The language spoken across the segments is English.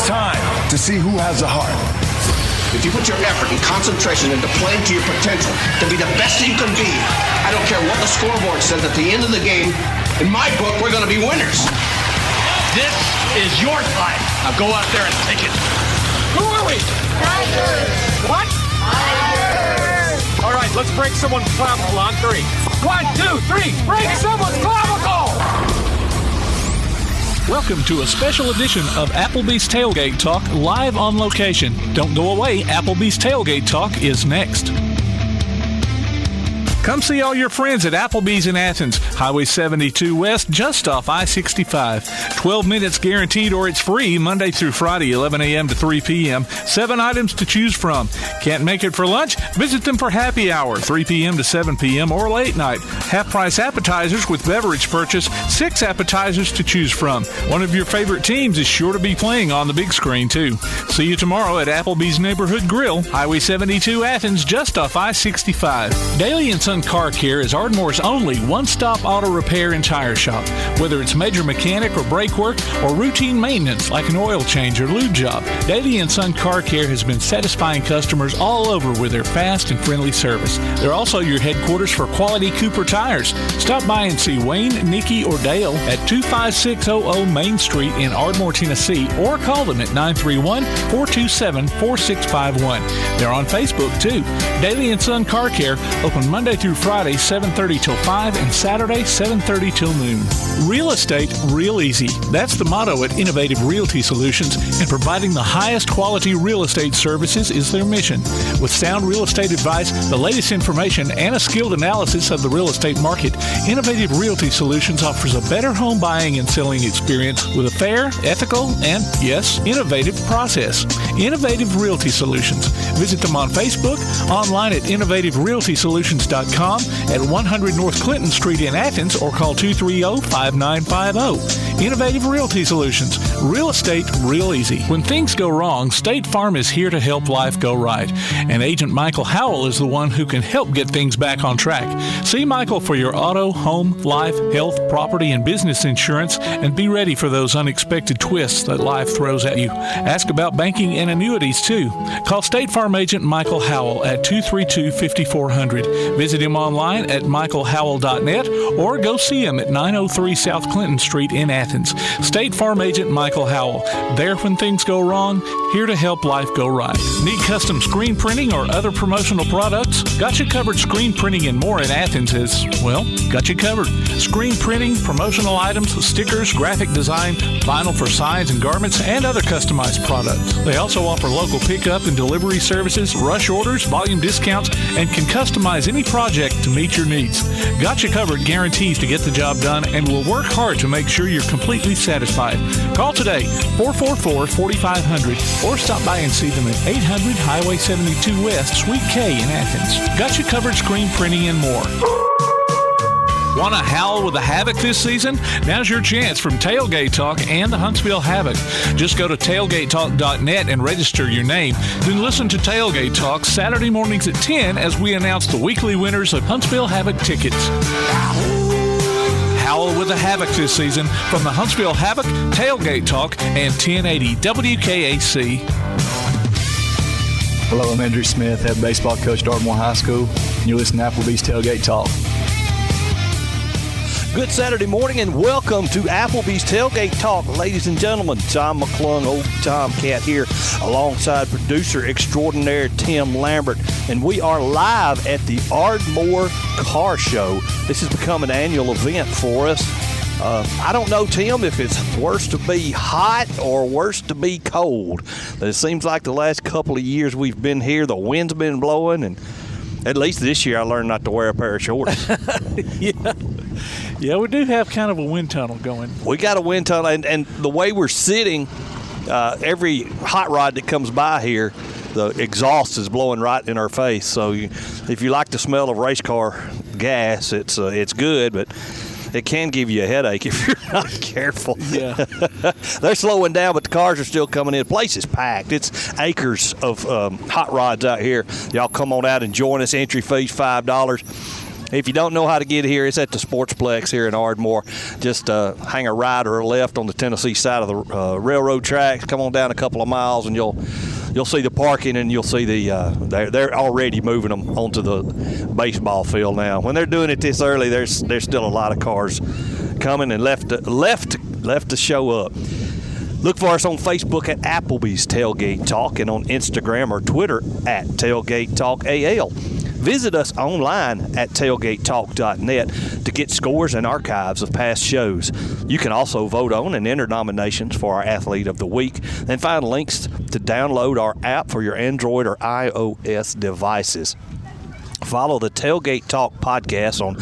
It's time to see who has a heart. If you put your effort and concentration into playing to your potential, to be the best you can be, I don't care what the scoreboard says at the end of the game, in my book, we're going to be winners. This is your time. Now go out there and take it. Who are we? Tigers. What? Tigers. All right, let's break someone's clavicle on 3. 1, 2, 3. Break someone's clavicle! Welcome to a special edition of Applebee's Tailgate Talk live on location. Don't go away, Applebee's Tailgate Talk is next. Come see all your friends at Applebee's in Athens, Highway 72 West, just off I-65. 12 minutes guaranteed or it's free, Monday through Friday, 11 a.m. to 3 p.m. 7 items to choose from. Can't make it for lunch? Visit them for happy hour, 3 p.m. to 7 p.m. or late night. Half-price appetizers with beverage purchase, 6 appetizers to choose from. One of your favorite teams is sure to be playing on the big screen, too. See you tomorrow at Applebee's Neighborhood Grill, Highway 72 Athens, just off I-65. Daily and Son Car Care is Ardmore's only one-stop auto repair and tire shop. Whether it's major mechanic or brake work or routine maintenance like an oil change or lube job, Daily and Son Car Care has been satisfying customers all over with their fast and friendly service. They're also your headquarters for quality Cooper tires. Stop by and see Wayne, Nikki, or Dale at 25600 Main Street in Ardmore, Tennessee, or call them at 931-427-4651. They're on Facebook, too. Daily and Son Car Care, open Monday through Friday, 7:30 till 5, and Saturday, 7:30 till noon. Real estate, real easy. That's the motto at Innovative Realty Solutions, and providing the highest quality real estate services is their mission. With sound real estate advice, the latest information, and a skilled analysis of the real estate market, Innovative Realty Solutions offers a better home buying and selling experience with a fair, ethical, and, yes, innovative process. Innovative Realty Solutions. Visit them on Facebook, online at innovativerealtysolutions.com, at 100 North Clinton Street in Athens, or call 230-5950. Innovative Realty Solutions. Real estate, real easy. When things go wrong, State Farm is here to help life go right. And Agent Michael Howell is the one who can help get things back on track. See Michael for your auto, home, life, health, property, and business insurance, and be ready for those unexpected twists that life throws at you. Ask about banking and annuities, too. Call State Farm Agent Michael Howell at 232-5400. Visit him online at michaelhowell.net or go see him at 903 South Clinton Street in Athens. State Farm Agent Michael Howell. There when things go wrong, here to help life go right. Need custom screen printing or other promotional products? Got You Covered Screen Printing and More in Athens is, well, got you covered. Screen printing, promotional items, stickers, graphic design, vinyl for signs and garments, and other customized products. They also offer local pickup and delivery services, rush orders, volume discounts, and can customize any project to meet your needs. Got You Covered guarantees to get the job done and will work hard to make sure you're completely satisfied. Call today, 444-4500, or stop by and see them at 800 Highway 72 West, Suite K in Athens. Got You Covered Screen Printing and More. Want to howl with the Havoc this season? Now's your chance from Tailgate Talk and the Huntsville Havoc. Just go to tailgatetalk.net and register your name. Then listen to Tailgate Talk Saturday mornings at 10 as we announce the weekly winners of Huntsville Havoc tickets. Howl with the Havoc this season from the Huntsville Havoc, Tailgate Talk, and 1080 WKAC. Hello, I'm Andrew Smith, head baseball coach at Ardmore High School, and you're listening to Applebee's Tailgate Talk. Good Saturday morning and welcome to Applebee's Tailgate Talk. Ladies and gentlemen, Tom McClung, old Tomcat here, alongside producer extraordinaire Tim Lambert. And we are live at the Ardmore Car Show. This has become an annual event for us. I don't know, Tim, if it's worse to be hot or worse to be cold. But it seems like the last couple of years we've been here, the wind's been blowing, and at least this year I learned not to wear a pair of shorts. Yeah, we do have kind of a wind tunnel going. We got a wind tunnel, and the way we're sitting, every hot rod that comes by here, the exhaust is blowing right in our face. So if you like the smell of race car gas, it's good, but it can give you a headache if you're not careful. Yeah. They're slowing down, but the cars are still coming in. The place is packed. It's acres of hot rods out here. Y'all come on out and join us. Entry fee's $5. If you don't know how to get here, it's at the Sportsplex here in Ardmore. Just hang a right or a left on the Tennessee side of the railroad tracks. Come on down a couple of miles, and you'll see the parking, and you'll see they're already moving them onto the baseball field now. When they're doing it this early, there's still a lot of cars coming and left to show up. Look for us on Facebook at Applebee's Tailgate Talk and on Instagram or Twitter at Tailgate Talk AL. Visit us online at tailgatetalk.net to get scores and archives of past shows. You can also vote on and enter nominations for our Athlete of the Week and find links to download our app for your Android or iOS devices. Follow the Tailgate Talk podcast on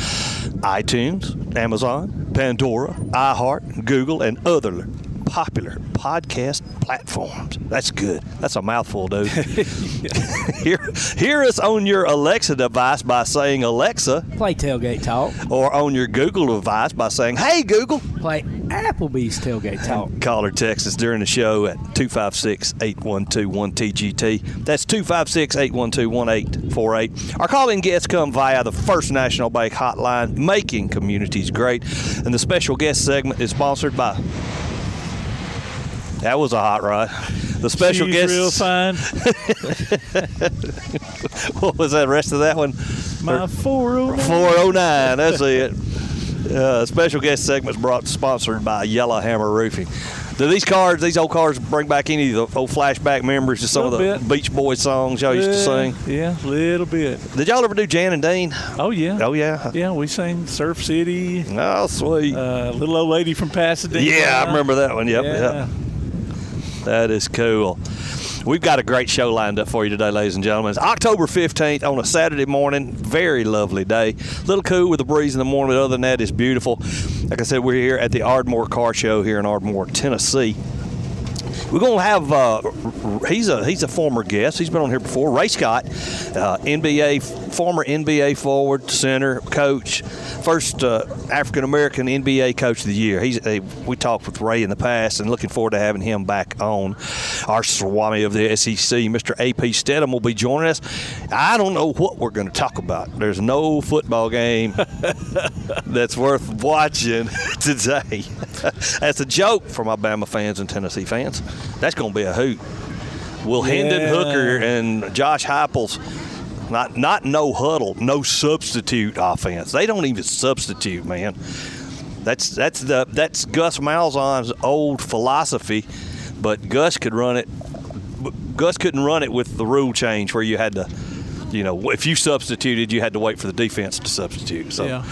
iTunes, Amazon, Pandora, iHeart, Google, and other popular podcast platforms. That's good. That's a mouthful, dude. Hear us on your Alexa device by saying, Alexa, play Tailgate Talk. Or on your Google device by saying, hey, Google, play Applebee's Tailgate Talk. Call or text us during the show at 256-812-1TGT. That's 256-812-1848. Our call-in guests come via the First National Bank hotline, making communities great. And the special guest segment is sponsored by... That was a hot rod. The special She's guest. Real fine. What was that rest of that one? My 409. 409. That's it. Special guest segment sponsored by Yellowhammer Roofing. Do these old cars, bring back any of the old flashback memories to some of the Beach Boys songs y'all used to sing? Yeah, a little bit. Did y'all ever do Jan and Dean? Oh, yeah. Oh, yeah. Yeah, we sang Surf City. Oh, sweet. Little Old Lady from Pasadena. Yeah, I remember that one. Yep, yeah. Yep. That is cool. We've got a great show lined up for you today, ladies and gentlemen. It's October 15th on a Saturday morning. Very lovely day. A little cool with a breeze in the morning, but other than that, it's beautiful. Like I said, we're here at the Ardmore Car Show here in Ardmore, Tennessee. We're going to have, he's a former guest. He's been on here before. Ray Scott, former NBA forward, center, coach, first African-American NBA Coach of the Year. We talked with Ray in the past and looking forward to having him back on. Our Swami of the SEC, Mr. A.P. Steadham, will be joining us. I don't know what we're going to talk about. There's no football game that's worth watching today. That's a joke for my Bama fans and Tennessee fans. That's going to be a hoot. Will Hendon Hooker and Josh Heupel's not no huddle, no substitute offense. They don't even substitute, man. That's Gus Malzahn's old philosophy, but Gus could run it. Gus couldn't run it with the rule change where you had to, if you substituted, you had to wait for the defense to substitute. So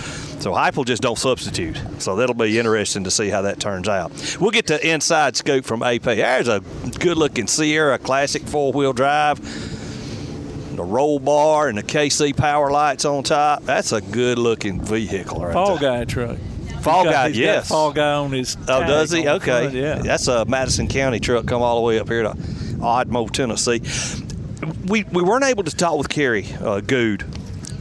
Heupel just don't substitute. So that'll be interesting to see how that turns out. We'll get to inside scoop from AP. There's a good-looking Sierra Classic 4-wheel drive. The roll bar and the KC power lights on top. That's a good-looking vehicle right Fall there. Guy truck. Fall Guy, he's yes. got Fall Guy on his Oh, does he? Okay. Front, yeah. That's a Madison County truck come all the way up here to Ardmore, Tennessee. We weren't able to talk with Kerry Goode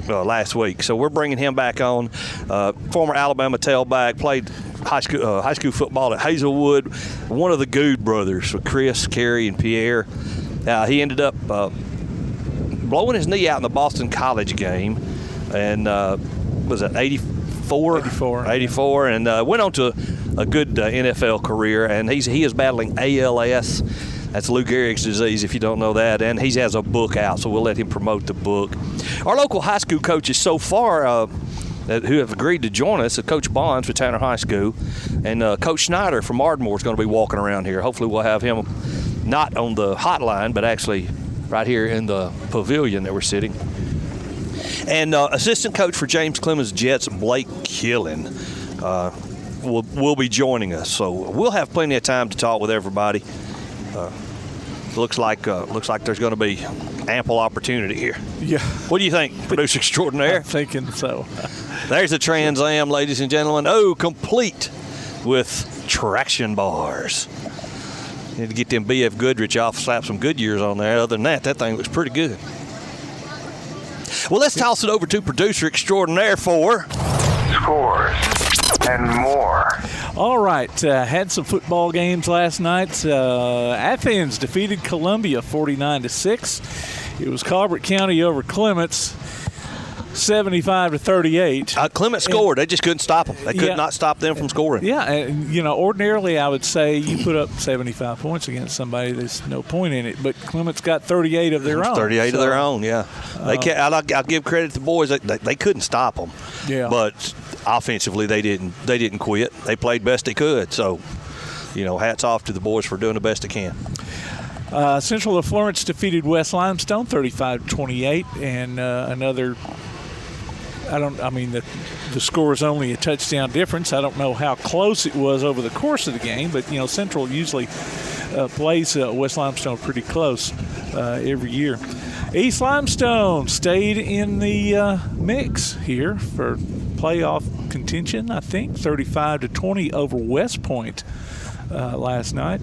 last week, so we're bringing him back on. Former Alabama tailback, played high school football at Hazelwood. One of the Goode brothers, with Chris, Kerry, and Pierre. He ended up blowing his knee out in the Boston College game, and was it 84, and went on to a good NFL career. And he is battling ALS. That's Lou Gehrig's disease, if you don't know that. And he has a book out, so we'll let him promote the book. Our local high school coaches so far who have agreed to join us, Coach Bonds with Tanner High School, and Coach Snider from Ardmore is going to be walking around here. Hopefully we'll have him not on the hotline, but actually right here in the pavilion that we're sitting. And assistant coach for James Clemens Jets, Blake Killen, will be joining us. So we'll have plenty of time to talk with everybody. Looks like there's going to be ample opportunity here. Yeah. What do you think, producer extraordinaire? I'm thinking so. There's a Trans Am, ladies and gentlemen. Oh, complete with traction bars. Need to get them BF Goodrich off, slap some Goodyears on there. Other than that thing looks pretty good. Well, let's toss it over to producer extraordinaire for Scores and more. All right, had some football games last night. Athens defeated Columbia 49-6. It was Colbert County over Clemens. 75-38. Clemens scored. They just couldn't stop them. They could not stop them from scoring. Yeah, and, ordinarily I would say you put up 75 points against somebody, there's no point in it. But Clemens got 38 of their own. 38 of their own, yeah. I'll give credit to the boys. They couldn't stop them. Yeah. But offensively, they didn't quit. They played best they could. So, hats off to the boys for doing the best they can. Central of Florence defeated West Limestone 35-28, and the score is only a touchdown difference. I don't know how close it was over the course of the game, but Central usually plays West Limestone pretty close every year. East Limestone stayed in the mix here for playoff contention, I think, 35-20 over West Point last night.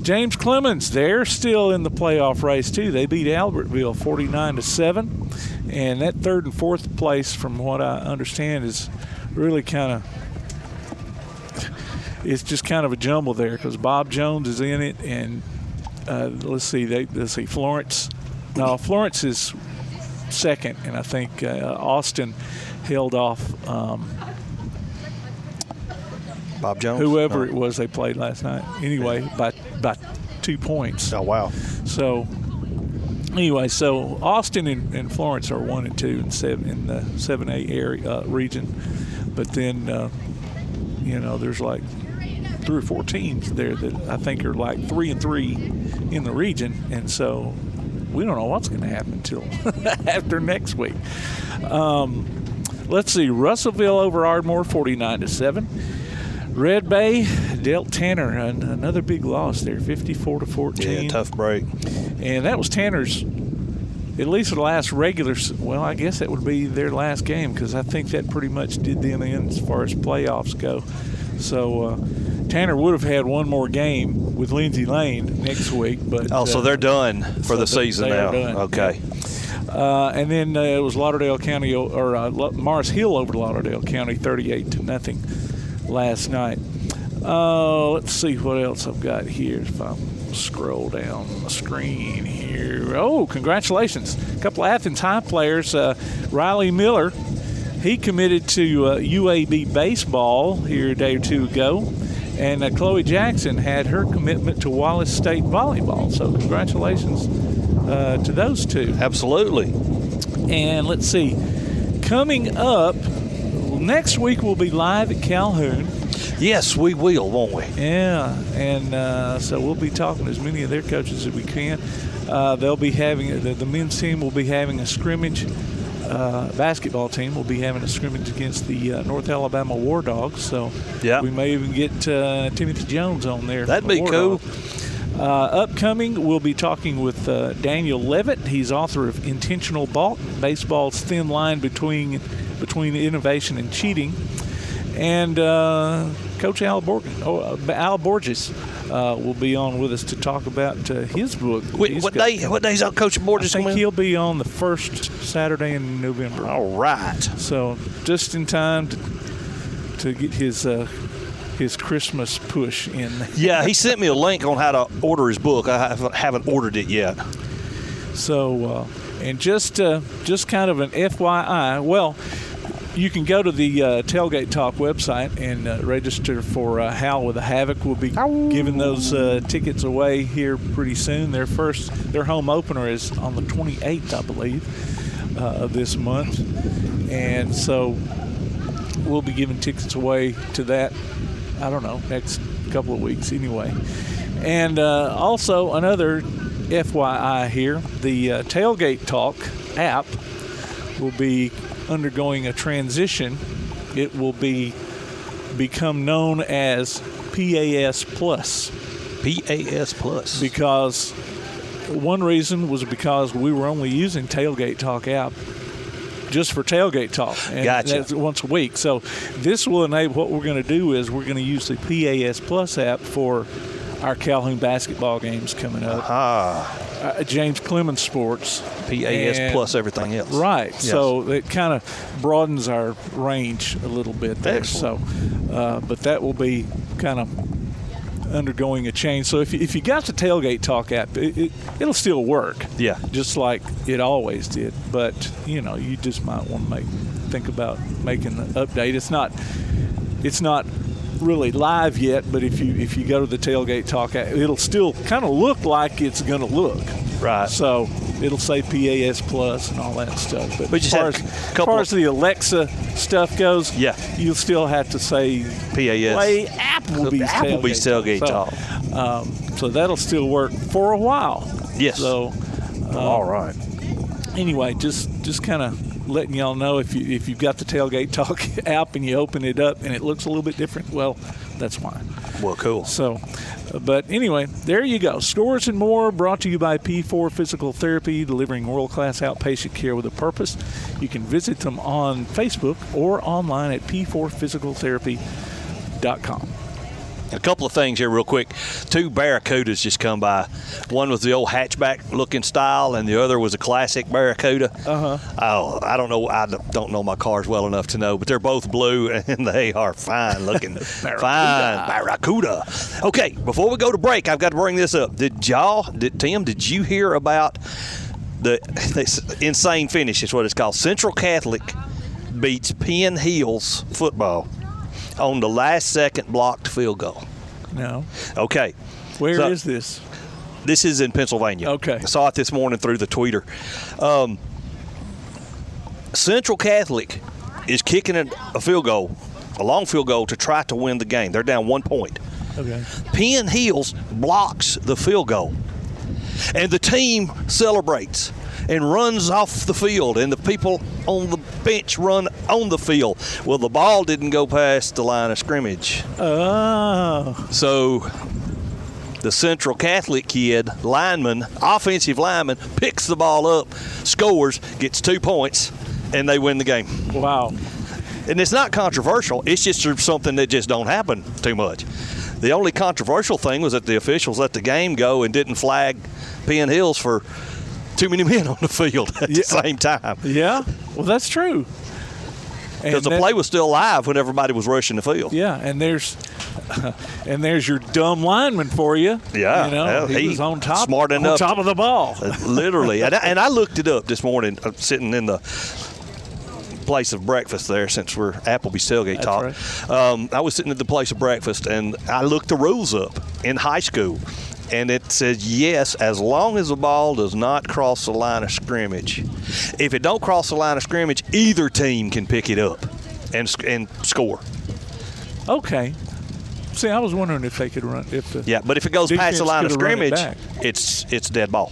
James Clemens, they're still in the playoff race too. They beat Albertville 49-7, and that third and fourth place, from what I understand, is really it's just kind of a jumble there because Bob Jones is in it, and let's see, Florence. No, Florence is second, and I think Austin held off Bob Jones, whoever it was they played last night. Anyway, by 2 points. Oh wow! So anyway, Austin and Florence are 1 and 2 in the 7A area region, but then there's like 3 or 4 teams there that I think are like 3 and 3 in the region, and so we don't know what's going to happen until after next week. Let's see, Russellville over Ardmore 49-7. Red Bay dealt Tanner another big loss there, 54-14. Yeah, tough break. And that was Tanner's, at least the last regular. Well, I guess that would be their last game because I think that pretty much did them in as far as playoffs go. So Tanner would have had one more game with Lindsay Lane next week, but so they're done for the season now. Okay. And then it was Lauderdale County or Morris Hill over Lauderdale County, 38-0 last night. Let's see what else I've got here. If I scroll down the screen here. Oh, congratulations. A couple of Athens High players. Riley Miller, he committed to UAB baseball here a day or two ago. And Chloe Jackson had her commitment to Wallace State volleyball. So congratulations to those two. Absolutely. And let's see. Coming up, next week we'll be live at Calhoun. Yes, we will, won't we? Yeah, and so we'll be talking to as many of their coaches as we can. They'll be having the men's team will be having a scrimmage. Basketball team will be having a scrimmage against the North Alabama War Dogs. So we may even get Timothy Jones on there. That'd be cool. Upcoming, we'll be talking with Daniel Levitt. He's author of Intentional Balk, Baseball's Thin Line Between Innovation and Cheating. And Coach Al Borges will be on with us to talk about his book. What day's out Coach Borges? I think he'll be on the first Saturday in November. All right. So just in time to get his Christmas push in. Yeah, he sent me a link on how to order his book. I haven't ordered it yet. So, and just kind of an FYI, well, you can go to the Tailgate Talk website and register for Howl with a Havoc. We'll be giving those tickets away here pretty soon. Their home opener is on the 28th, I believe, of this month. And so we'll be giving tickets away to that, I don't know, next couple of weeks anyway. And also another FYI here, the Tailgate Talk app will be undergoing a transition. It will become known as PAS Plus. PAS Plus. Because one reason was because we were only using Tailgate Talk app just for Tailgate Talk. And gotcha. That's once a week. So this will enable, what we're going to do is we're going to use the PAS Plus app for our Calhoun basketball games coming up. James Clemens Sports. PAS plus everything else. Right. Yes. So it kind of broadens our range a little bit there. Excellent. So, but that will be kind of undergoing a change. So if you got the Tailgate Talk app, it'll still work. Yeah. Just like it always did. But, you just might want to think about making the update. It's not really live yet, but if you go to the Tailgate Talk app, it'll still kind of look like it's going to look. Right. So it'll say PAS Plus and all that stuff. But just as far as the Alexa stuff goes, you'll still have to say play Applebee's Tailgate Talk. So that'll still work for a while. Yes. So all right. Anyway, just kind of letting y'all know if you've got the Tailgate Talk app and you open it up and it looks a little bit different, well, that's why. Well, cool. So, but anyway, there you go. Scores and more brought to you by P4 Physical Therapy, delivering world-class outpatient care with a purpose. You can visit them on Facebook or online at p4physicaltherapy.com. A couple of things here real quick. 2 Barracudas just come by. One was the old hatchback-looking style, and the other was a classic Barracuda. Oh, I don't know. I don't know my cars well enough to know, but they're both blue, and they are fine-looking. Barracuda. Okay, before we go to break, I've got to bring this up. Tim, did you hear about this insane finish is what it's called? Central Catholic beats Penn Hills football on the last-second blocked field goal. No. Okay. Where is this? This is in Pennsylvania. Okay. I saw it this morning through the tweeter. Central Catholic is kicking a field goal, a long field goal, to try to win the game. They're down 1 point. Okay. Penn Hills blocks the field goal, and the team celebrates and runs off the field, and the people on the bench run on the field. Well, the ball didn't go past the line of scrimmage. Oh. So the Central Catholic kid, offensive lineman, picks the ball up, scores, gets 2 points, and they win the game. Wow. And it's not controversial. It's just something that just don't happen too much. The only controversial thing was that the officials let the game go and didn't flag Penn Hills for too many men on the field at the same time. Yeah, well, that's true. Because the play was still live when everybody was rushing the field. Yeah, and there's your dumb lineman for you. Yeah, he was on top, smart enough, on top of the ball. Literally, and I looked it up this morning, sitting in the place of breakfast there, since we're Applebee's Tailgate Talk. Right. I was sitting at the place of breakfast, and I looked the rules up in high school. And it says, yes, as long as the ball does not cross the line of scrimmage. If it don't cross the line of scrimmage, either team can pick it up and score. Okay. See, I was wondering if they could run. But if it goes past the line of scrimmage, it's dead ball.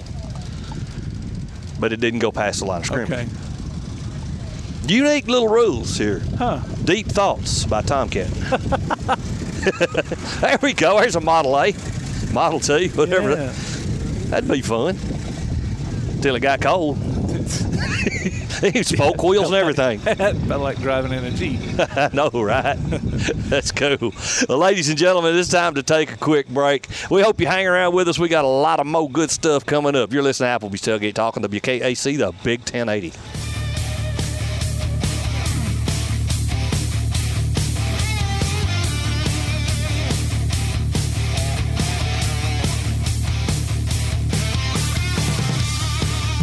But it didn't go past the line of scrimmage. Okay. Unique little rules here. Huh. Deep Thoughts by Tomcat. There we go. There's a Model A. Model T, whatever. Yeah. That'd be fun. Till it got cold. He spoke wheels and everything. Felt like driving in a Jeep. I know, right? That's cool. Well, ladies and gentlemen, it's time to take a quick break. We hope you hang around with us. We got a lot of more good stuff coming up. You're listening to Applebee's Tailgate Talk on WKAC, the Big 1080.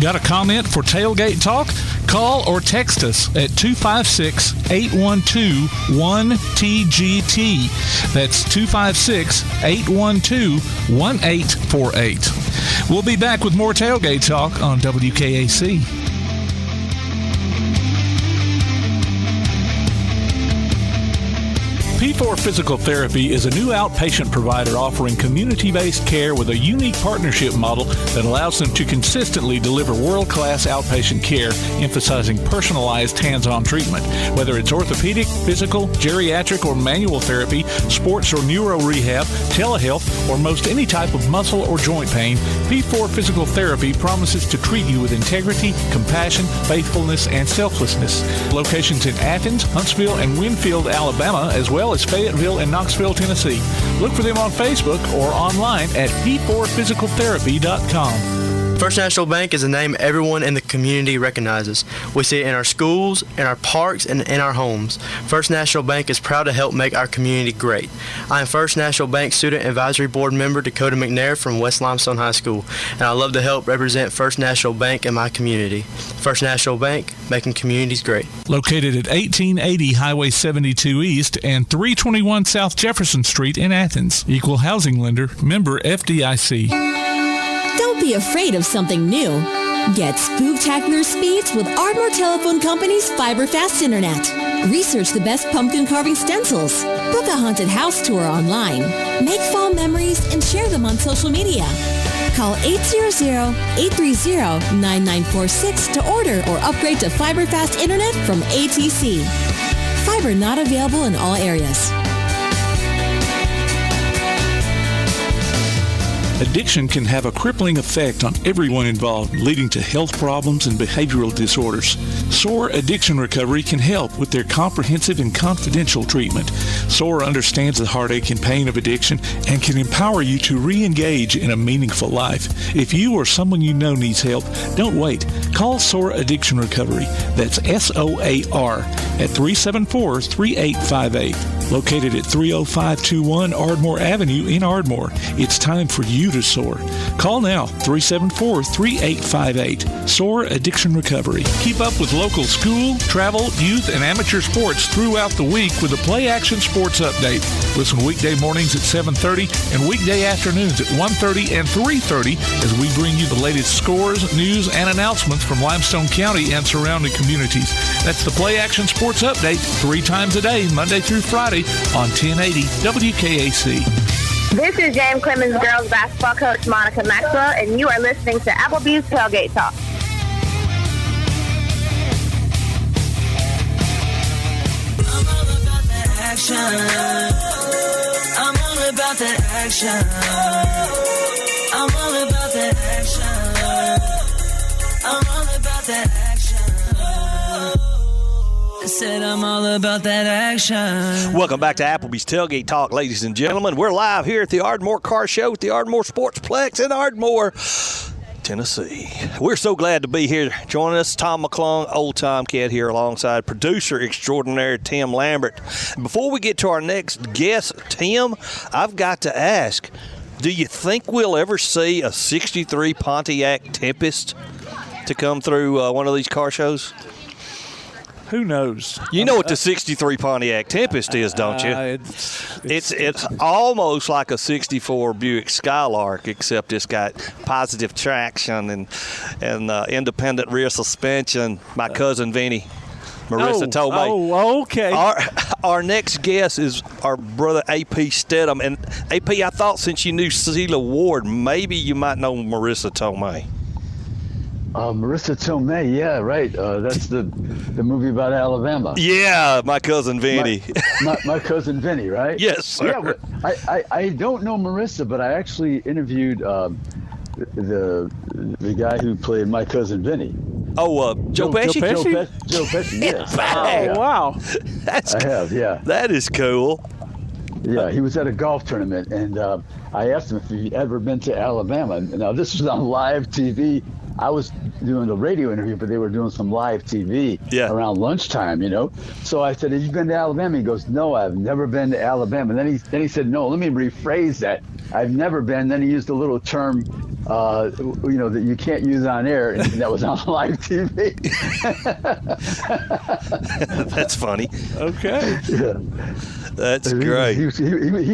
Got a comment for Tailgate Talk? Call or text us at 256-812-1TGT. That's 256-812-1848. We'll be back with more Tailgate Talk on WKAC. P4 Physical Therapy is a new outpatient provider offering community-based care with a unique partnership model that allows them to consistently deliver world-class outpatient care, emphasizing personalized hands-on treatment. Whether it's orthopedic, physical, geriatric, or manual therapy, sports or neuro rehab, telehealth, or most any type of muscle or joint pain, P4 Physical Therapy promises to treat you with integrity, compassion, faithfulness, and selflessness. Locations in Athens, Huntsville, and Winfield, Alabama, as well as Fayetteville and Knoxville, Tennessee. Look for them on Facebook or online at p4physicaltherapy.com. First National Bank is a name everyone in the community recognizes. We see it in our schools, in our parks, and in our homes. First National Bank is proud to help make our community great. I am First National Bank Student Advisory Board member Dakota McNair from West Limestone High School, and I love to help represent First National Bank in my community. First National Bank, making communities great. Located at 1880 Highway 72 East and 321 South Jefferson Street in Athens. Equal housing lender, member FDIC. Don't be afraid of something new. Get spooktacular speeds with Ardmore Telephone Company's Fiber Fast Internet. Research the best pumpkin carving stencils. Book a haunted house tour online. Make fall memories and share them on social media. Call 800-830-9946 to order or upgrade to Fiber Fast Internet from ATC. Fiber not available in all areas. Addiction can have a crippling effect on everyone involved, leading to health problems and behavioral disorders. SOAR Addiction Recovery can help with their comprehensive and confidential treatment. SOAR understands the heartache and pain of addiction and can empower you to re-engage in a meaningful life. If you or someone you know needs help, don't wait. Call SOAR Addiction Recovery. That's SOAR at 374-3858. Located at 30521 Ardmore Avenue in Ardmore. It's time for you to soar. Call now, 374-3858. SOAR Addiction Recovery. Keep up with local school, travel, youth, and amateur sports throughout the week with a Play Action Sports Update. Listen weekday mornings at 7:30 and weekday afternoons at 1:30 and 3:30 as we bring you the latest scores, news, and announcements from Limestone County and surrounding communities. That's the Play Action Sports Update 3 times a day, Monday through Friday on 1080 WKAC. This is James Clemens girls basketball coach Monica Maxwell, and you are listening to Applebee's Tailgate Talk. I'm all about that action. I'm all about that action. I'm all about that action. I'm all about that action. I said I'm all about that action. Welcome back to Applebee's Tailgate Talk, ladies and gentlemen. We're live here at the Ardmore Car Show at the Ardmore Sportsplex in Ardmore, Tennessee. We're so glad to be here. Joining us, Tom McClung, old Tom Cat here alongside producer extraordinaire Tim Lambert. Before we get to our next guest, Tim, I've got to ask, do you think we'll ever see a 63 Pontiac Tempest to come through one of these car shows? Who knows? You know what the 63 Pontiac Tempest is, don't you? It's almost like a 64 Buick Skylark, except it's got positive traction and independent rear suspension. My cousin Vinny, Marissa told me. Oh, okay. Our next guest is our brother A.P. Steadham. And A.P., I thought since you knew Sheila Ward, maybe you might know Marissa Tomei. Marissa Tomei, yeah, right. That's the movie about Alabama. Yeah, my cousin Vinny. My cousin Vinny, right? Yes, sir. Yeah, but I don't know Marissa, but I actually interviewed the guy who played my cousin Vinny. Oh, Joe Pesci? Joe Pesci, yes. Oh, wow. I have, yeah. That is cool. Yeah, he was at a golf tournament, and I asked him if he'd ever been to Alabama. Now, this was on live TV. I was doing the radio interview, but they were doing some live TV around lunchtime, you know. So I said, have you been to Alabama? He goes, no, I've never been to Alabama. And then he said, no, let me rephrase that. I've never been. Then he used a little term, that you can't use on air, and that was on live TV. That's funny. Okay. Yeah. That's great. He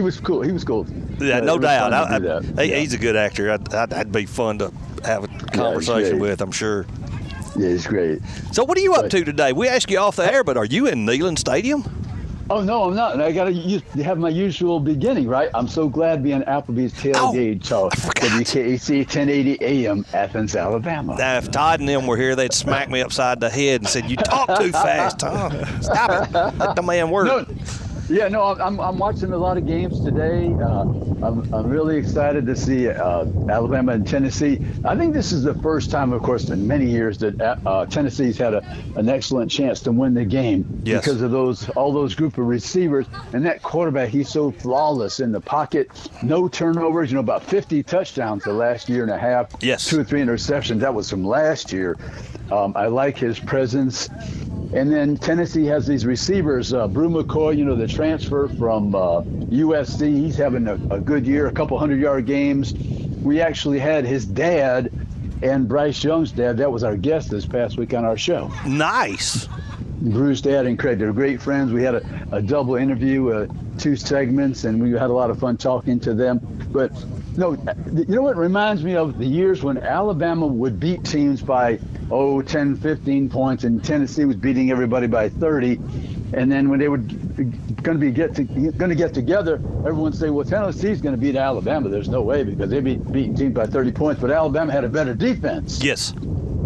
was cool. He was cool. Yeah, no doubt. He's a good actor. I'd be fun to have a conversation with, I'm sure. Yeah, he's great. So what are you up to today? We asked you off the air, but are you in Neyland Stadium? Oh, no, I'm not. And I got to have my usual beginning, right? I'm so glad to be on Applebee's Tailgate Talk, WKAC 1080 AM, Athens, Alabama. Now, if Todd and them were here, they'd smack me upside the head and said, you talk too fast, Tom. Stop it. Let the man work. Yeah, no, I'm watching a lot of games today. I'm really excited to see Alabama and Tennessee. I think this is the first time, of course, in many years that Tennessee's had an excellent chance to win the game because of all those group of receivers and that quarterback. He's so flawless in the pocket, no turnovers. About 50 touchdowns the last year and a half. Yes, 2 or 3 interceptions. That was from last year. I like his presence. And then Tennessee has these receivers, Brew McCoy, the transfer from USC. He's having a good year, a couple 100-yard games. We actually had his dad and Bryce Young's dad. That was our guest this past week on our show. Nice. Brew's dad and Craig, they're great friends. We had a double interview, 2 segments, and we had a lot of fun talking to them. But, no, what reminds me of the years when Alabama would beat teams by 10, 15 points, and Tennessee was beating everybody by 30. And then when they were going to get together, everyone would say, well, Tennessee's going to beat Alabama. There's no way because they'd be beating teams by 30 points, but Alabama had a better defense. Yes.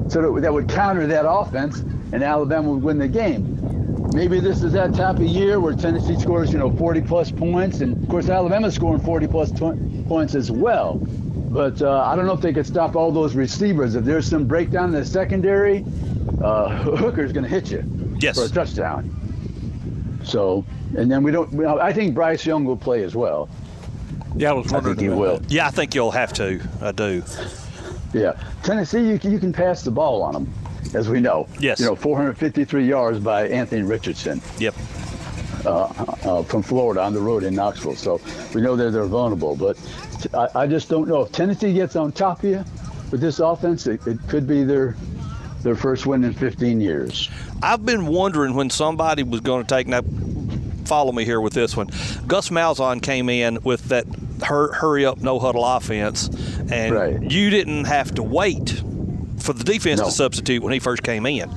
So that would counter that offense, and Alabama would win the game. Maybe this is that type of year where Tennessee scores, 40-plus points, and, of course, Alabama's scoring 40-plus points as well. But I don't know if they could stop all those receivers. If there's some breakdown in the secondary, Hooker's going to hit you for a touchdown. So, and then I think Bryce Young will play as well. Yeah, I was wondering. I think he will. Yeah, I think you'll have to. I do. Yeah. Tennessee, you can pass the ball on them, as we know. Yes. 453 yards by Anthony Richardson. Yep. From Florida on the road in Knoxville. So we know they're vulnerable. But I just don't know. If Tennessee gets on top of you with this offense, it could be their first win in 15 years. I've been wondering when somebody was going to take – now, follow me here with this one. Gus Malzahn came in with that hurry-up, no-huddle offense, and you didn't have to wait for the defense to substitute when he first came in.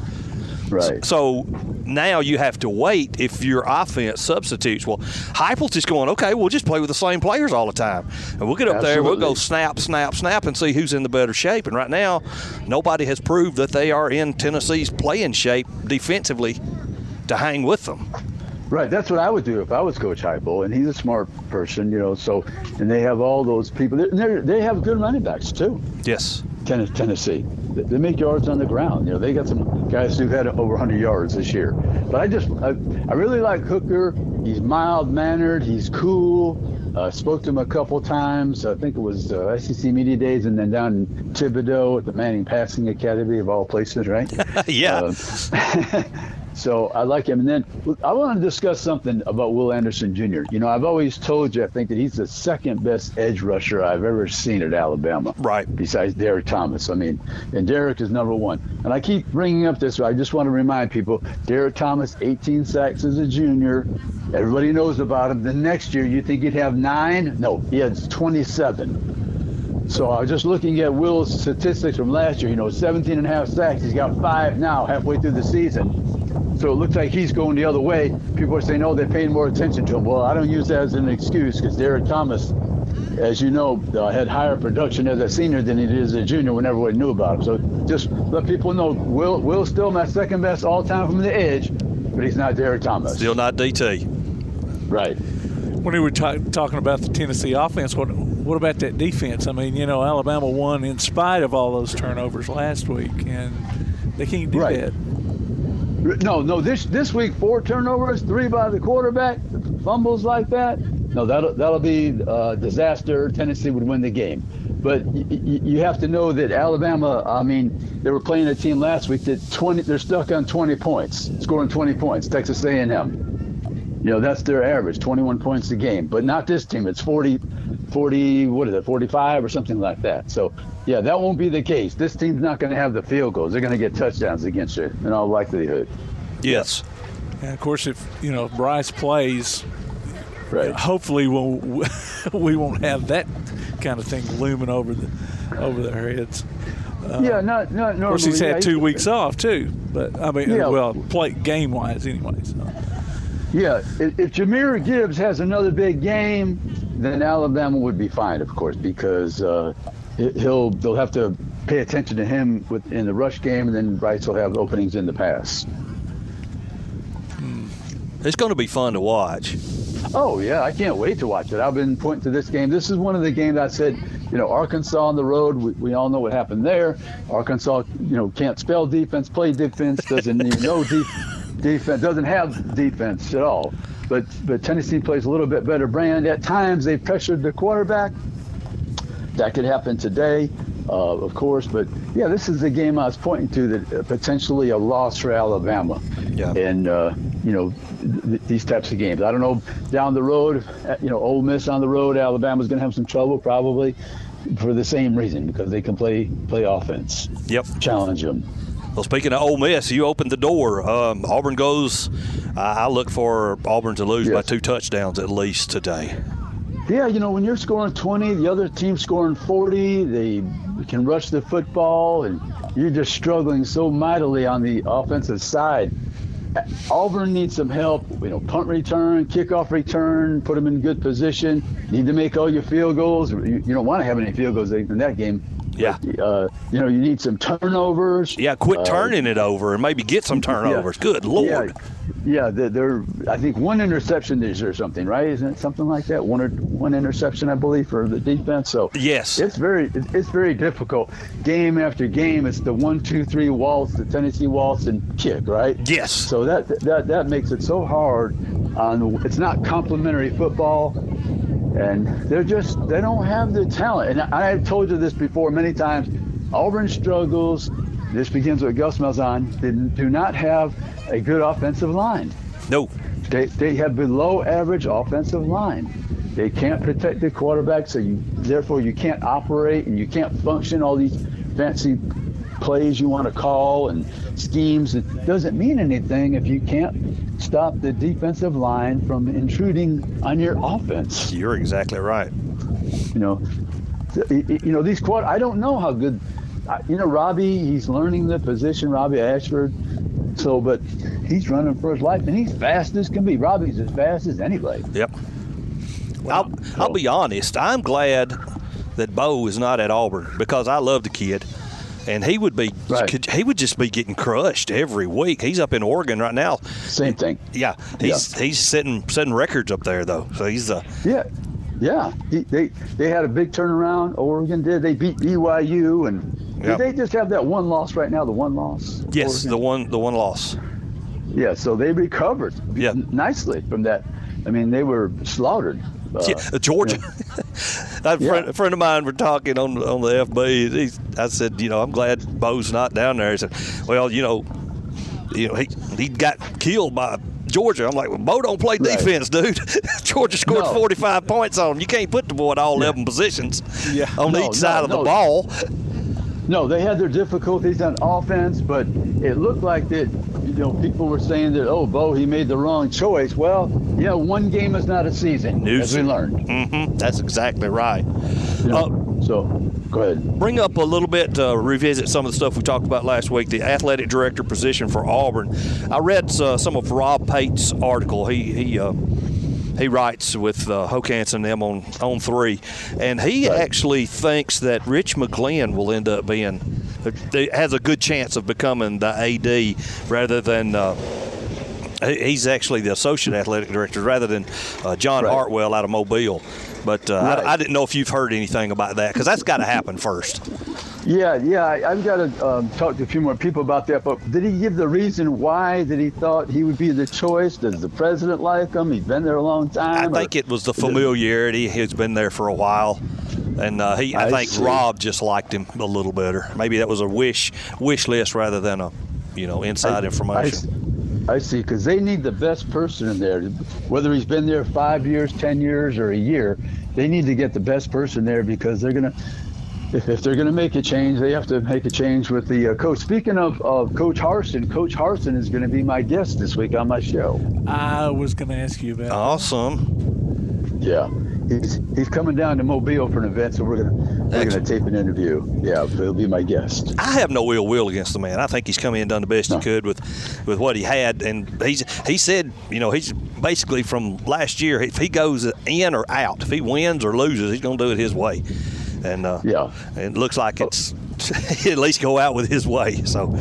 Right. So now you have to wait if your offense substitutes. Well, Heupel's just going, okay, we'll just play with the same players all the time. And we'll get up there, we'll go snap, snap, snap, and see who's in the better shape. And right now, nobody has proved that they are in Tennessee's playing shape defensively to hang with them. Right, that's what I would do if I was Coach Heupel, and he's a smart person, So, and they have all those people. They have good running backs too. Yes. Tennessee, they make yards on the ground. They got some guys who've had over 100 yards this year. But I really like Hooker. He's mild-mannered. He's cool. Spoke to him a couple times. I think it was SEC Media Days, and then down in Thibodeau at the Manning Passing Academy of all places, right? Yeah. So I like him. And then I want to discuss something about Will Anderson Jr. I've always told you, I think that he's the second best edge rusher I've ever seen at Alabama. Right. Besides Derek Thomas. And Derek is number one. And I keep bringing up this. I just want to remind people, Derek Thomas, 18 sacks as a junior. Everybody knows about him. The next year, you think he'd have 9? No, he had 27. So I was just looking at Will's statistics from last year. 17 and a half sacks. He's got 5 now, halfway through the season. So it looks like he's going the other way. People are saying, they're paying more attention to him. Well, I don't use that as an excuse because Derek Thomas, as you know, had higher production as a senior than he did as a junior when everybody knew about him. So just let people know, Will's still my second best all-time from the edge, but he's not Derek Thomas. Still not DT. Right. When we were talking about the Tennessee offense, what about that defense? Alabama won in spite of all those turnovers last week, and they can't do that. No. This week 4 turnovers, 3 by the quarterback, fumbles like that. No, that'll be a disaster. Tennessee would win the game. But you have to know that Alabama. They were playing a team last week that they're stuck on 20 points, scoring 20 points. Texas A&M. That's their average, 21 points a game. But not this team. It's 40. What is it? 45 or something like that. So. Yeah, that won't be the case. This team's not going to have the field goals. They're going to get touchdowns against you in all likelihood. Yes. And, of course, if Bryce plays, right, hopefully we won't have that kind of thing looming over their heads. Not normally. Of course, he's had 2 weeks off, too. But, play game-wise anyway. So. Yeah, if Jahmyr Gibbs has another big game, then Alabama would be fine, of course, because they'll have to pay attention to him in the rush game, and then Bryce will have openings in the pass. It's going to be fun to watch. Oh, yeah, I can't wait to watch it. I've been pointing to this game. This is one of the games I said, Arkansas on the road, we all know what happened there. Arkansas, can't spell defense, play defense, doesn't even know defense, doesn't have defense at all. But Tennessee plays a little bit better brand. At times, they pressured the quarterback. That could happen today, of course. But, yeah, this is the game I was pointing to that potentially a loss for Alabama. Yeah. And, these types of games. I don't know, down the road, Ole Miss on the road, Alabama's going to have some trouble probably for the same reason, because they can play offense. Yep. Challenge them. Well, speaking of Ole Miss, you opened the door. Auburn goes. I look for Auburn to lose by 2 touchdowns at least today. Yeah, when you're scoring 20, the other team's scoring 40, they can rush the football, and you're just struggling so mightily on the offensive side. Auburn needs some help, punt return, kickoff return, put them in good position. Need to make all your field goals. You don't want to have any field goals in that game. Yeah. But, you need some turnovers. Yeah, quit turning it over and maybe get some turnovers. Yeah. Good Lord. Yeah, they're I think one interception is or something, right? Isn't it something like that? One interception, I believe, for the defense. So yes, it's very difficult. Game after game, it's the 1-2-3 waltz, the Tennessee waltz and kick, right? Yes. So that makes it so hard. It's not complimentary football, and they don't have the talent. And I've told you this before many times. Auburn struggles. This begins with Gus Malzahn. They do not have a good offensive line. No. They have below average offensive line. They can't protect the quarterback, so therefore you can't operate and you can't function all these fancy plays you want to call and schemes. It doesn't mean anything if you can't stop the defensive line from intruding on your offense. You're exactly right. These I don't know how good. Robbie, he's learning the position, Robbie Ashford. So, but he's running for his life, and he's fast as can be. Robbie's as fast as anybody. Yep. I'll be honest. I'm glad that Bo is not at Auburn, because I love the kid, and he would just be getting crushed every week. He's up in Oregon right now. Same thing. Yeah. He's setting records up there though. So he's Yeah, they had a big turnaround. Oregon did. They beat BYU, and did they just have that one loss right now? The one loss. Yes, Oregon? the one loss. Yeah, so they recovered. Nicely from that. I mean, they were slaughtered. Georgia. A friend of mine were talking on the FB. I said, I'm glad Bo's not down there. He said, well, he got killed by Georgia. I'm like, well, Bo don't play defense, dude. Georgia scored 45 points on him. You can't put the boy at all 11 positions on each side of the ball. No, they had their difficulties on offense, but it looked like that, people were saying that, Bo, he made the wrong choice. Well, one game is not a season, as we learned. Mm-hmm. That's exactly right. So, go ahead. Bring up a little bit, revisit some of the stuff we talked about last week, the athletic director position for Auburn. I read some of Rob Pate's article. He writes with Hokance and them on 3, and he actually thinks that Rich McGlynn will end up has a good chance of becoming the AD rather than he's actually the associate athletic director rather than John Hartwell out of Mobile. But I didn't know if you've heard anything about that, because that's got to happen first. Yeah, I've got to talk to a few more people about that. But did he give the reason why that he thought he would be the choice? Does the president like him? He's been there a long time. I think it was the familiarity. He's been there for a while. And I think Rob just liked him a little better. Maybe that was a wish list rather than a, inside information. I see, because they need the best person in there. Whether he's been there 5 years, 10 years, or a year, they need to get the best person there, because they're going to, if they're going to make a change, they have to make a change with the coach. Speaking of Coach Harsin is going to be my guest this week on my show. I was going to ask you about Awesome. Yeah. He's coming down to Mobile for an event, so we're gonna tape an interview. Yeah, he'll be my guest. I have no ill will against the man. I think he's come in and done the best he could with what he had, and he said, he's basically from last year. If he goes in or out, if he wins or loses, he's gonna do it his way. And it looks like it's at least go out with his way. So.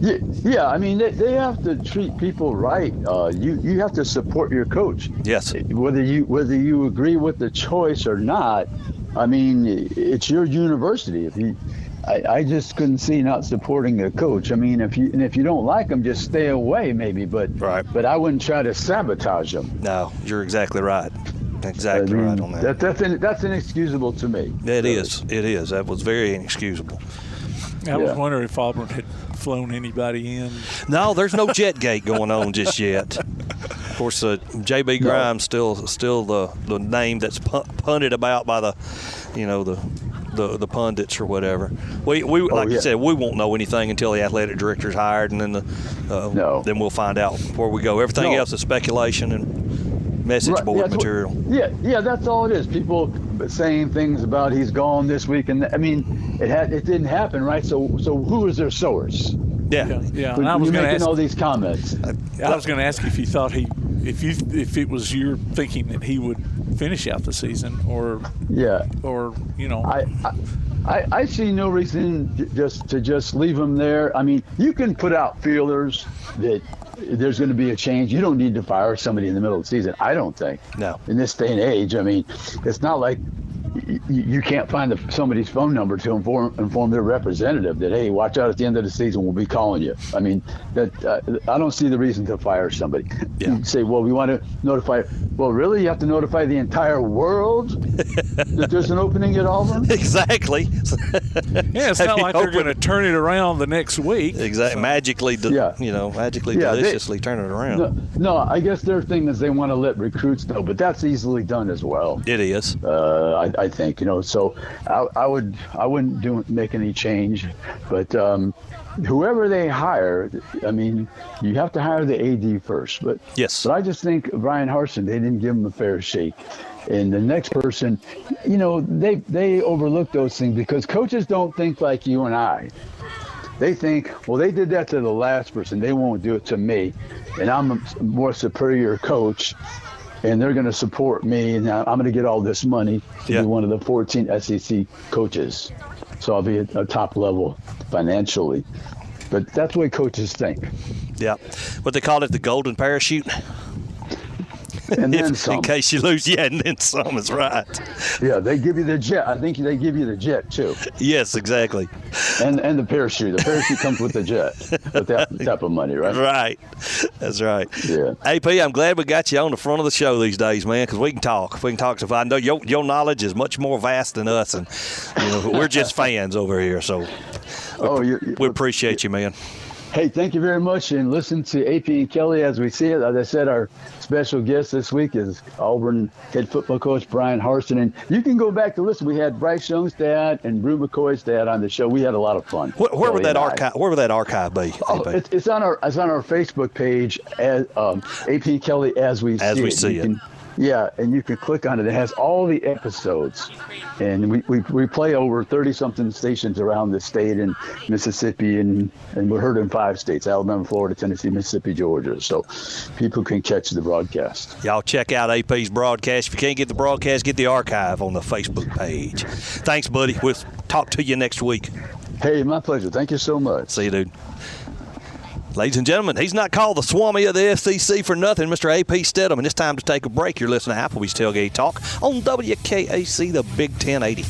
Yeah, I mean, they have to treat people right. You have to support your coach. Yes. Whether you agree with the choice or not, I mean, it's your university. I just couldn't see not supporting a coach. I mean, if you don't like him, just stay away, maybe. But I wouldn't try to sabotage him. No, you're exactly right. Exactly right on that. That's inexcusable to me. It is. It is. That was very inexcusable. I was wondering if Auburn had flown anybody in. No, there's no jet gate going on just yet. Of course, J.B. Grimes still the name that's punted about by the pundits or whatever. We you said, we won't know anything until the athletic director's hired, and then then we'll find out where we go. Everything else is speculation and message board material. Yeah, that's all it is. People saying things about he's gone this week, and I mean, it didn't happen, right? So who is their source? Yeah. And I was going to ask all these comments. I was going to ask if you thought if it was your thinking that he would finish out the season, or I see no reason to just leave him there. I mean, you can put out feelers that there's going to be a change. You don't need to fire somebody in the middle of the season, I don't think. No. In this day and age, I mean, it's not like you can't find somebody's phone number to inform their representative that, hey, watch out, at the end of the season we'll be calling you. I mean, I don't see the reason to fire somebody. Yeah. You say, well, we want to notify. Well, really, you have to notify the entire world that there's an opening at Auburn? Exactly. Yeah, it's not like they're going to turn it around the next week. Exactly. Magically, deliciously turn it around. No, I guess their thing is they want to let recruits know, but that's easily done as well. It is. I think, so I wouldn't make any change, but whoever they hire, I mean, you have to hire the AD first. But yes, but I just think Brian Harsin, they didn't give him a fair shake. And the next person, they overlook those things because coaches don't think like you and I. They think, well, they did that to the last person, they won't do it to me, and I'm a more superior coach, and they're going to support me, and I'm going to get all this money to be one of the 14 SEC coaches. So I'll be at a top level financially. But that's the way coaches think. Yeah. What they call it, the golden parachute. And then some. In case you lose, and then some is right. Yeah, they give you the jet. I think they give you the jet, too. Yes, exactly. And the parachute. The parachute comes with the jet, with that type of money, right? Right. That's right. Yeah. AP, I'm glad we got you on the front of the show these days, man, because we can talk. So I know your knowledge is much more vast than us, and we're just fans over here. So we appreciate you, man. Hey, thank you very much, and listen to AP and Kelly as we see it. As I said, our special guest this week is Auburn head football coach Brian Harsin, and you can go back to listen. We had Bryce Young's dad and Brew McCoy's dad on the show. We had a lot of fun. Where would that archive? Where would that archive be? It's on our Facebook page as AP and Kelly as we see it. Yeah, and you can click on it. It has all the episodes. And we play over 30-something stations around the state in Mississippi, and we're heard in 5 states, Alabama, Florida, Tennessee, Mississippi, Georgia. So people can catch the broadcast. Y'all check out AP's broadcast. If you can't get the broadcast, get the archive on the Facebook page. Thanks, buddy. We'll talk to you next week. Hey, my pleasure. Thank you so much. See you, dude. Ladies and gentlemen, he's not called the Swami of the SEC for nothing, Mr. A.P. Steadham. And it's time to take a break. You're listening to Applebee's Tailgate Talk on WKAC, the Big 1080.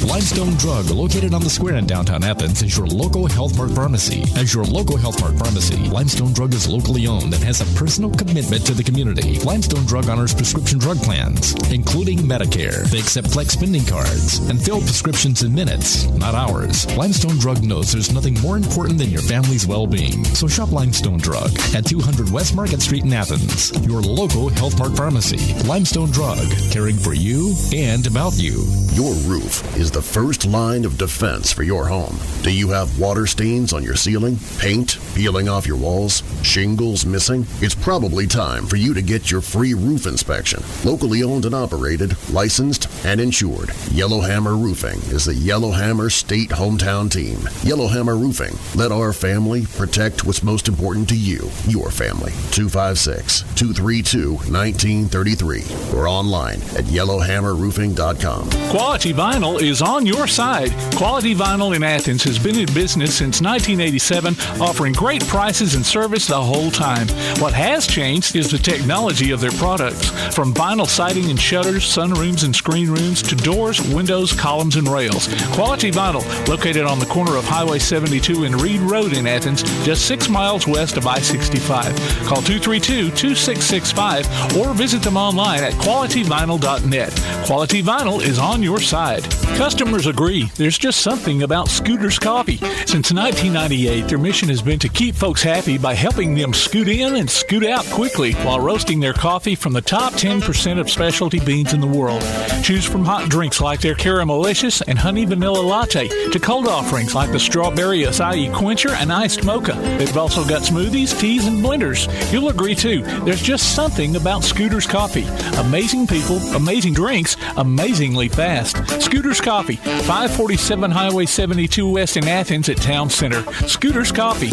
Limestone Drug, located on the square in downtown Athens, is your local Health Mart pharmacy. As your local Health Mart pharmacy, Limestone Drug is locally owned and has a personal commitment to the community. Limestone Drug honors prescription drug plans, including Medicare. They accept flex spending cards and fill prescriptions in minutes, not hours. Limestone Drug knows there's nothing more important than your family's well-being. So shop Limestone Drug at 200 West Market Street in Athens, your local Health Mart pharmacy. Limestone Drug, caring for you and about you. Your roof is the first line of defense for your home. Do you have water stains on your ceiling, paint peeling off your walls, shingles missing? It's probably time for you to get your free roof inspection. Locally owned and operated, licensed, and insured. Yellowhammer Roofing is the Yellowhammer State hometown team. Yellowhammer Roofing. Let our family protect what's most important to you, your family. 256-232-1933 or online at yellowhammerroofing.com. Quality Vinyl is on your side. Quality Vinyl in Athens has been in business since 1987, offering great prices and service the whole time. What has changed is the technology of their products. From vinyl siding and shutters, sunrooms and screen rooms, to doors, windows, columns, and rails. Quality Vinyl, located on the corner of Highway 72 and Reed Road in Athens, just 6 miles west of I-65. Call 232-2665 or visit them online at qualityvinyl.net. Quality Vinyl is on your side. Customers agree. There's just something about Scooter's Coffee. Since 1998, their mission has been to keep folks happy by helping them scoot in and scoot out quickly while roasting their coffee from the top 10% of specialty beans in the world. Choose from hot drinks like their Caramelicious and Honey Vanilla Latte to cold offerings like the Strawberry Acai Quencher and Iced Mocha. They've also got smoothies, teas, and blenders. You'll agree, too. There's just something about Scooter's Coffee. Amazing people, amazing drinks, amazingly fast. Scooter's Coffee, 547 Highway 72 West in Athens at Town Center. Scooter's Coffee.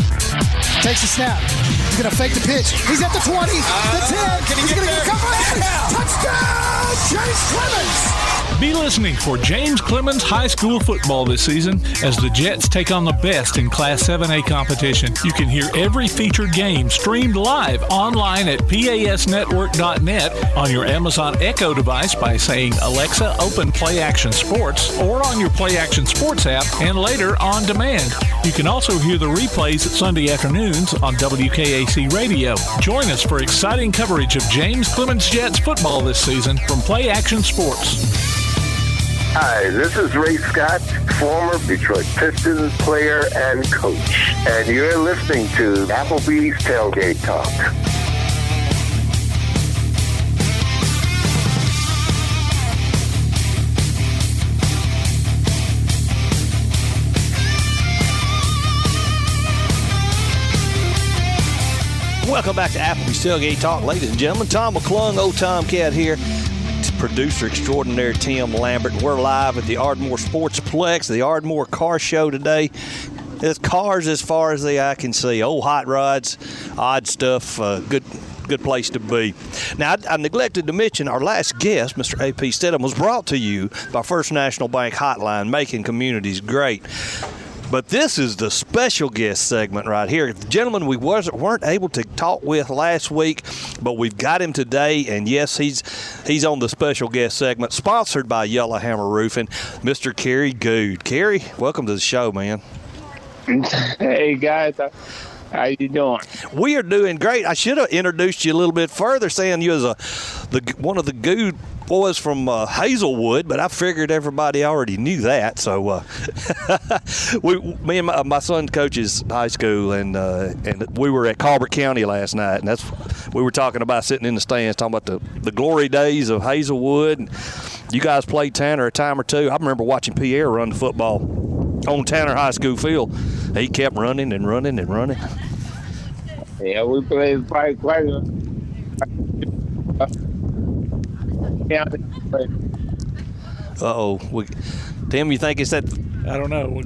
Takes a snap. He's going to fake the pitch. He's at the 20, the 10. He's going to get a cover. Touchdown, James Clemens. Be listening for James Clemens High School football this season as the Jets take on the best in Class 7A competition. You can hear every featured game streamed live online at pasnetwork.net, on your Amazon Echo device by saying, Alexa, open Play Action Sports, or on your Play Action Sports app, and later on demand. You can also hear the replays at Sunday afternoons on WKAC Radio. Join us for exciting coverage of James Clemens Jets football this season from Play Action Sports. Hi, this is Ray Scott, former Detroit Pistons player and coach, and you're listening to Applebee's Tailgate Talk. Welcome back to Applebee's Tailgate Talk, ladies and gentlemen. Tom McClung, old Tomcat here. Producer extraordinaire Tim Lambert. We're live at the Ardmore Sportsplex, the Ardmore Car Show today. There's cars as far as the eye can see. Old hot rods, odd stuff, good place to be. Now, I neglected to mention our last guest, Mr. A.P. Steadham, was brought to you by First National Bank Hotline, making communities great. But this is the special guest segment right here. The gentleman we weren't able to talk with last week, but we've got him today, and yes, he's on the special guest segment, sponsored by Yellowhammer Roofing, Mr. Kerry Goode. Kerry, welcome to the show, man. Hey, guys. How you doing? We are doing great. I should have introduced you a little band saying you was one of the Goode boys from Hazelwood, but I figured everybody already knew that. So me and my son coaches high school, and we were at Colbert County last night, and we were talking about sitting in the stands, talking about the glory days of Hazelwood. And you guys played Tanner a time or two. I remember watching Pierre run the football on Tanner High School field. He kept running and running and running. Yeah, we played quite a Uh-oh. Tim, you think it's that? I don't know.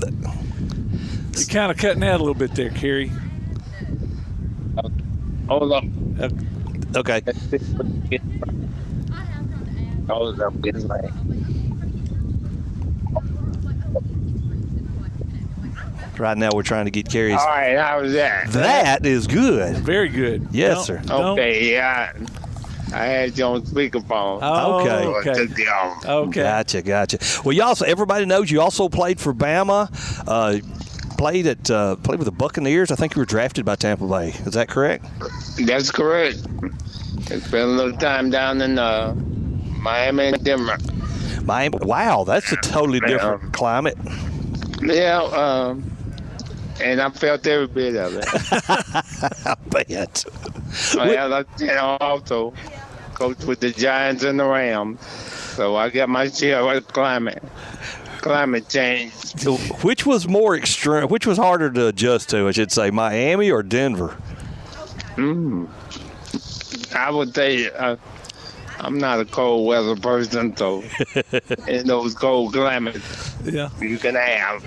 You're kind of cutting out a little bit there, Kerry. Hold on. Okay. Hold up. Right now, we're trying to get Kerry's. All right, how was that? That is good. Very good. Yes, sir. Okay, yeah. I had you on speakerphone. Okay. Okay. Gotcha. Well, you also, everybody knows you also played for Bama. Played with the Buccaneers. I think you were drafted by Tampa Bay. Is that correct? That's correct. Spent a little time down in Miami and Denver. Miami. Wow, that's a totally different climate. Yeah, and I felt every bit of it. I bet. I also coached with the Giants and the Rams, so I got my share of climate. climate change. Which was more extreme? Which was harder to adjust to? I should say, Miami or Denver. I would say I'm not a cold weather person, so in those cold climates, you can have.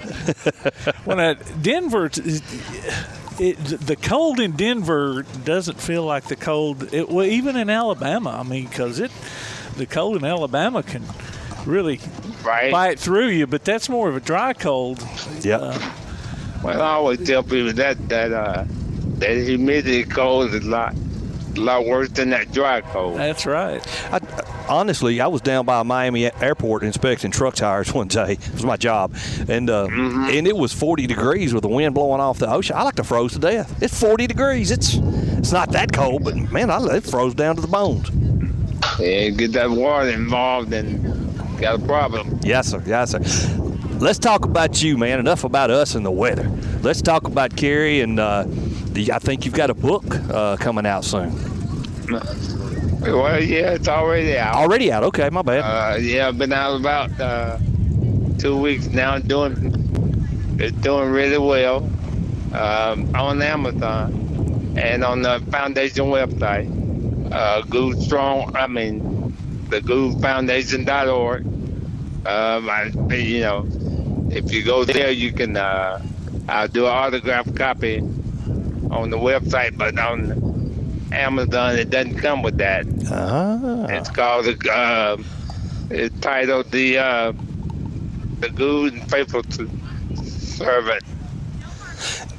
Well, Denver, the cold in Denver doesn't feel like the cold. Well, even in Alabama, I mean, because the cold in Alabama can really bite through you, but that's more of a dry cold. Yeah. Well, I always tell people that humidity cold is a lot worse than that dry cold. That's right. Honestly, I was down by Miami Airport inspecting truck tires one day. It was my job. And and it was 40 degrees with the wind blowing off the ocean. I like to froze to death. It's 40 degrees. It's not that cold, but, man, it froze down to the bones. Yeah, get that water involved and got a problem. Yes, sir. Yes, sir. Let's talk about you, man. Enough about us and the weather. Let's talk about Kerry, and I think you've got a book coming out soon. Well, yeah, it's already out. Already out? Okay, my bad. Yeah, I've been out about 2 weeks now. It's doing really well on Amazon and on the foundation website. Goode Strong. I mean, the GoodeFoundation.org. If you go there, you can. I'll do an autographed copy on the website, but on Amazon it doesn't come with that. It's called it's titled the Goode and Faithful Servant.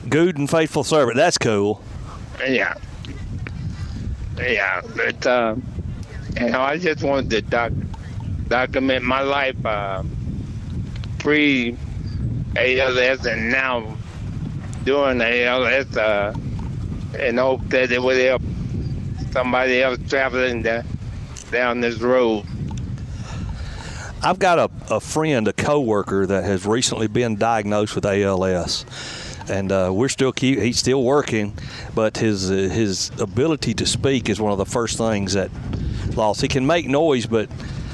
Goode and Faithful Servant. That's cool. Yeah. But I just wanted to document my life pre-ALS and now during ALS in hope that it would help somebody else traveling down this road. I've got a friend, a coworker that has recently been diagnosed with ALS. And he's still working, but his ability to speak is one of the first things that lost. He can make noise, but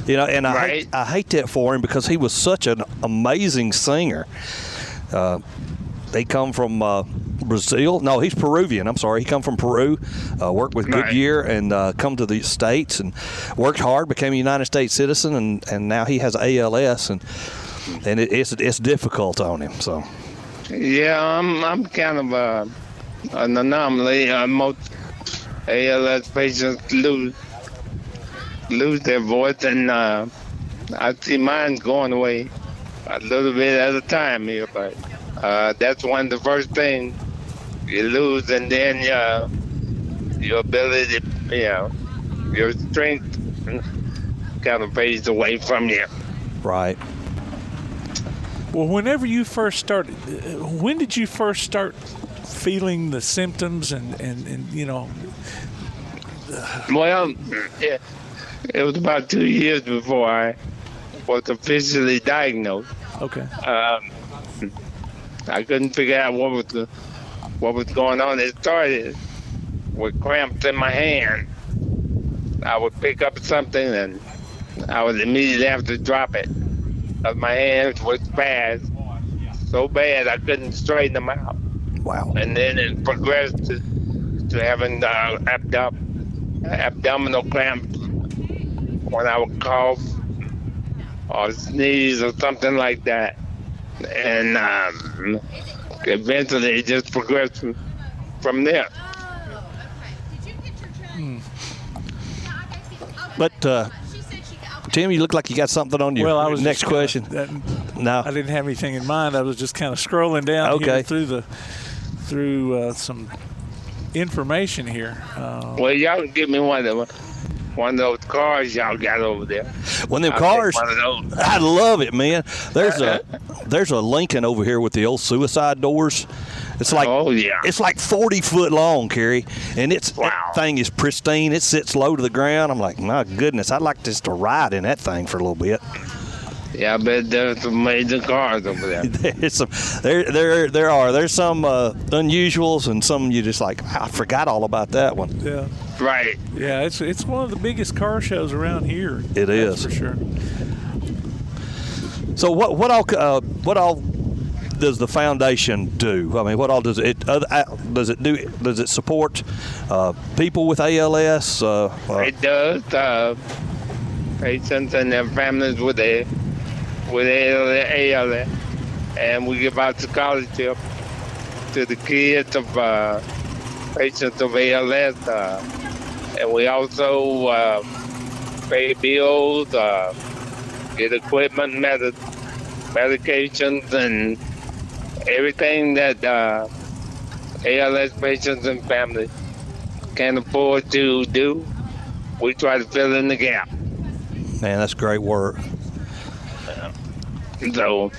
and I hate that for him because he was such an amazing singer. They come from Brazil. No, he's Peruvian. I'm sorry. He come from Peru, worked with Goodyear, and come to the States and worked hard, became a United States citizen, and now he has ALS, and it's difficult on him. So. Yeah, I'm kind of an anomaly. Most ALS patients lose their voice, and I see mine going away a little bit at a time here. But that's one of the first things you lose, and then your ability, your strength kind of fades away from you. Right. Well, when did you first start feeling the symptoms and Well, it was about 2 years before I was officially diagnosed. Okay. I couldn't figure out what was going on. It started with cramps in my hand. I would pick up something and I would immediately have to drop it. My hands were spasmed so bad I couldn't straighten them out. Wow. And then it progressed to having abdominal cramps when I would cough or sneeze or something like that. And eventually it just progressed from there. But Tim, you look like you got something on your next question. No, I didn't have anything in mind. I was just kind of scrolling down here through some information here. Well, y'all can give me one of those cars y'all got over there. One of them cars? I love it, man. There's a Lincoln over here with the old suicide doors. It's like it's like 40 foot long, Kerry, and that thing is pristine. It sits low to the ground. I'm like, my goodness, I'd like just to ride in that thing for a little bit. Yeah, I bet there's some amazing cars over there. There's some unusuals and some you just like, I forgot all about that one. Yeah. Right. Yeah, it's one of the biggest car shows around here. It is for sure. So what all does the foundation do? I mean, what all does it do? Does it support people with ALS? It does. Patients and their families with ALS, and we give out scholarship to the kids of patients of ALS, and we also pay bills, get equipment, medications, and everything that ALS patients and families can't afford to do. We try to fill in the gap. Man, that's great work. So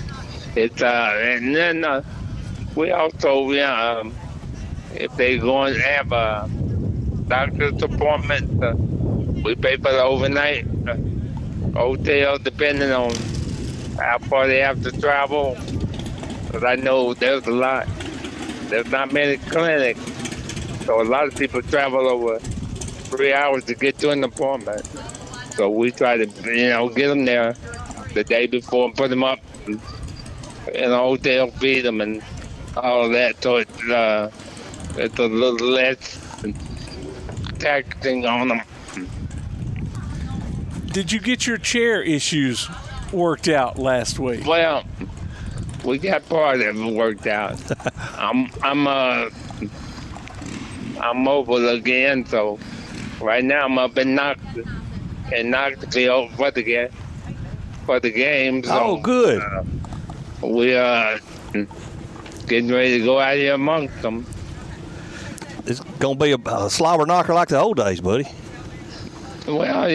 it's and then we also if they going to have a doctor's appointment, we pay for the overnight hotel depending on how far they have to travel. Because I know there's not many clinics, so a lot of people travel over 3 hours to get to an appointment. So we try to, get them there the day before and put them up in a hotel, feed them, and all of that. So it's a little less taxing on them. Did you get your chair issues worked out last week? Well, we got part of it worked out. I'm mobile again, so right now I'm up in Knoxville for the game. So, oh, good. We are getting ready to go out here amongst them. It's gonna be a slobber knocker like the old days, buddy. Well,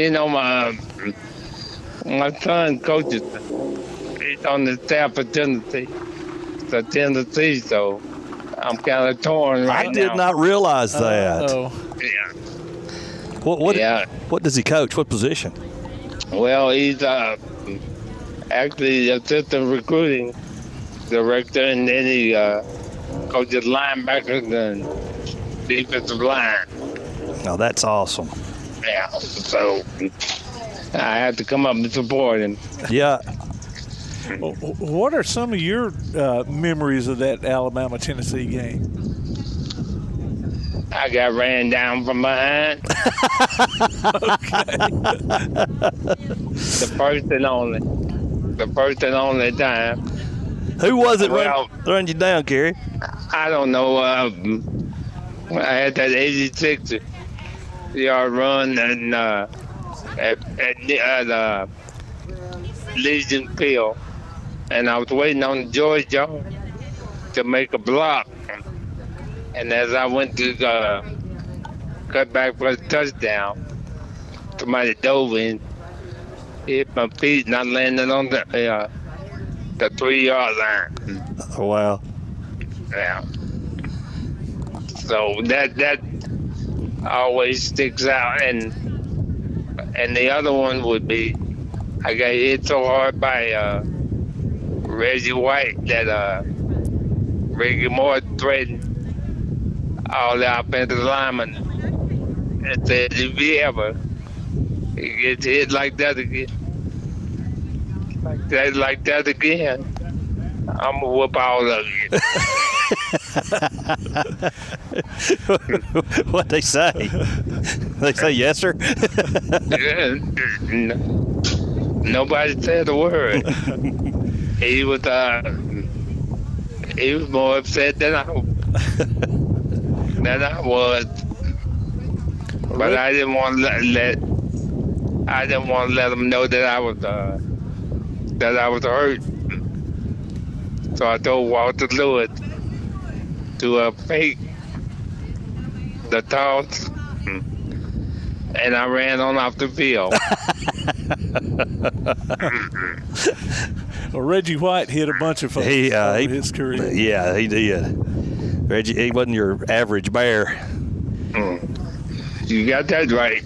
my son coaches. He's on the staff of Tennessee. So I'm kind of torn right now. I did not realize that. Yeah. What does he coach? What position? Well, he's actually assistant recruiting director, and then he coaches linebackers and defensive line. Oh, that's awesome. Yeah, so I had to come up and support him. Yeah. What are some of your memories of that Alabama-Tennessee game? I got ran down from behind. The first and only time. Who was it run you down, Kerry? I don't know. I had that 86-yard run and at Legion Field, and I was waiting on Georgia to make a block. And as I went to cut back for a touchdown, somebody dove in, hit my feet, and I landed on the 3-yard line. Oh, wow. Yeah. So that always sticks out. And the other one would be, I got hit so hard by Reggie White that Ricky Moore threatened all the offensive linemen and said, if he ever gets hit like that again, I'm gonna whoop all of you. What'd they say? They say yes, sir? Nobody said a word. He was more upset than I was. But I didn't want to let him know that I was hurt. So I told Walter Lewis to fake the toss, and I ran on off the field. Well, Reggie White hit a bunch of folks in his career. Yeah, he did. Reggie, he wasn't your average bear. You got that right.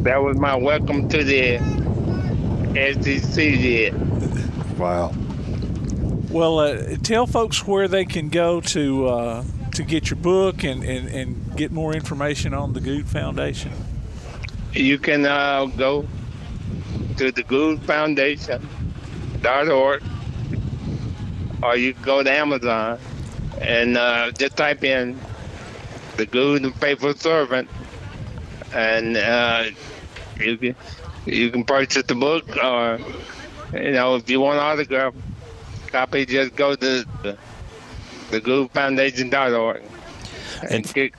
That was my welcome to the SEC. Wow. Well, tell folks where they can go to get your book and get more information on the Goode Foundation. You can go to the Goode Foundation.org, or you can go to Amazon and just type in the Goode Faithful Servant, and you can purchase the book, or if you want an autograph copy, just go to the Goode Foundation.org and click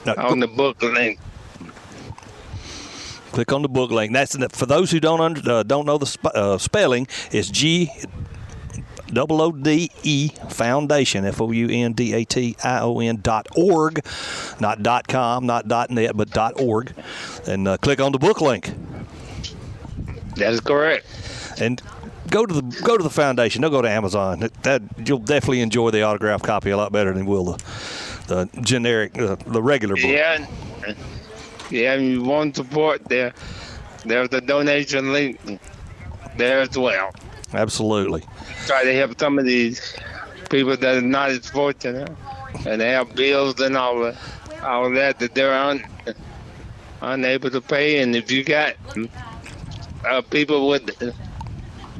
on the book link. Click on the book link. That's for those who don't know the spelling. It's GOODE Foundation, FOUNDATION.org, not .com, not .net, but .org, and click on the book link. That's correct. And go to the foundation. Don't go to Amazon. That you'll definitely enjoy the autographed copy a lot better than will the generic, the regular book. Yeah, and you want support there. There's a donation link there as well. Absolutely. Try to help some of these people that are not as fortunate, and they have bills and all that they're unable to pay. And if you got people with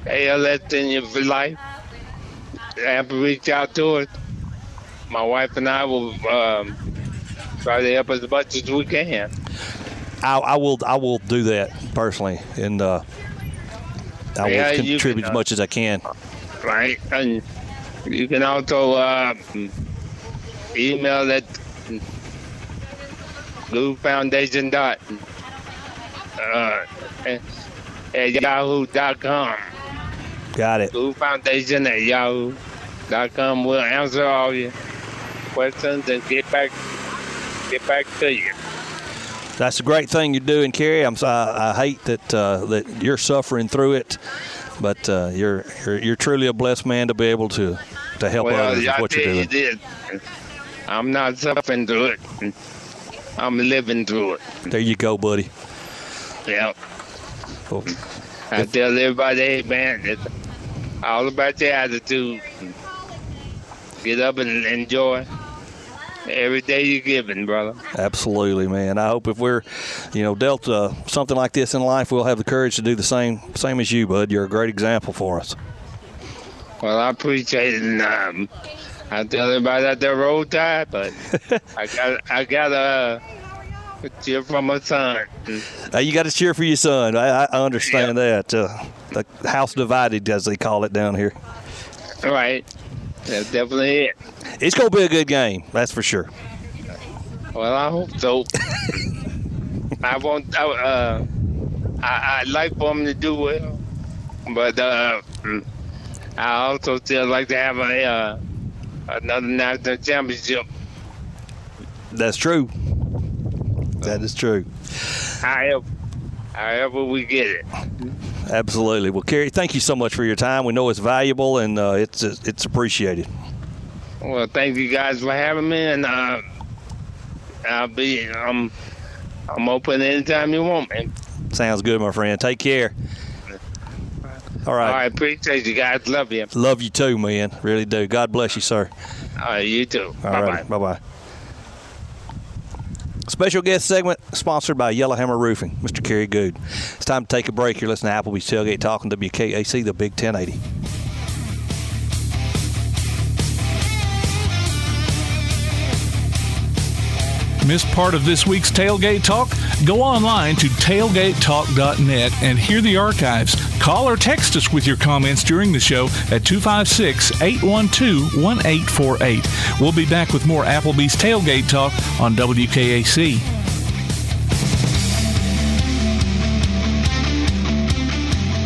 ALS in your life, have to reach out to us. My wife and I will try to help as much as we can. I will do that personally, and I will contribute as much as I can. Right, and you can also email at GoodeFoundation at yahoo.com. Got it. GoodeFoundation at yahoo.com. We'll answer all your questions and get back to you. That's a great thing you're doing, Kerry. I hate that you're suffering through it, but you're truly a blessed man to be able to help others with what you're doing. I'm not suffering through it. I'm living through it. There you go, buddy. Yeah. Cool. I tell everybody, hey, man, it's all about your attitude. Get up and enjoy every day you're given, brother. Absolutely, man. I hope if we're, dealt something like this in life, we'll have the courage to do the same as you, bud. You're a great example for us. Well, I appreciate it. And, I tell everybody that they're roll tide, but I got a cheer for my son. You got to cheer for your son. I understand that. The house divided, as they call it down here. Right. That's definitely it. It's going to be a good game, that's for sure. Well, I hope so. I'd like for them to do well, but I also still like to have another national championship. That's true. That is true. However we get it. Absolutely. Well, Kerry, thank you so much for your time. We know it's valuable, and it's appreciated. Well, thank you guys for having me, and I'm open anytime you want me. Sounds good, my friend. Take care. All right. All right, appreciate you guys. Love you. Love you too, man. Really do. God bless you, sir. All right, you too. All right. Bye-bye. Special guest segment sponsored by Yellowhammer Roofing, Mr. Kerry Goode. It's time to take a break. You're listening to Applebee's Tailgate Talk on WKAC, the Big 1080. Missed part of this week's Tailgate Talk? Go online to tailgatetalk.net and hear the archives. Call or text us with your comments during the show at 256-812-1848. We'll be back with more Applebee's Tailgate Talk on WKAC.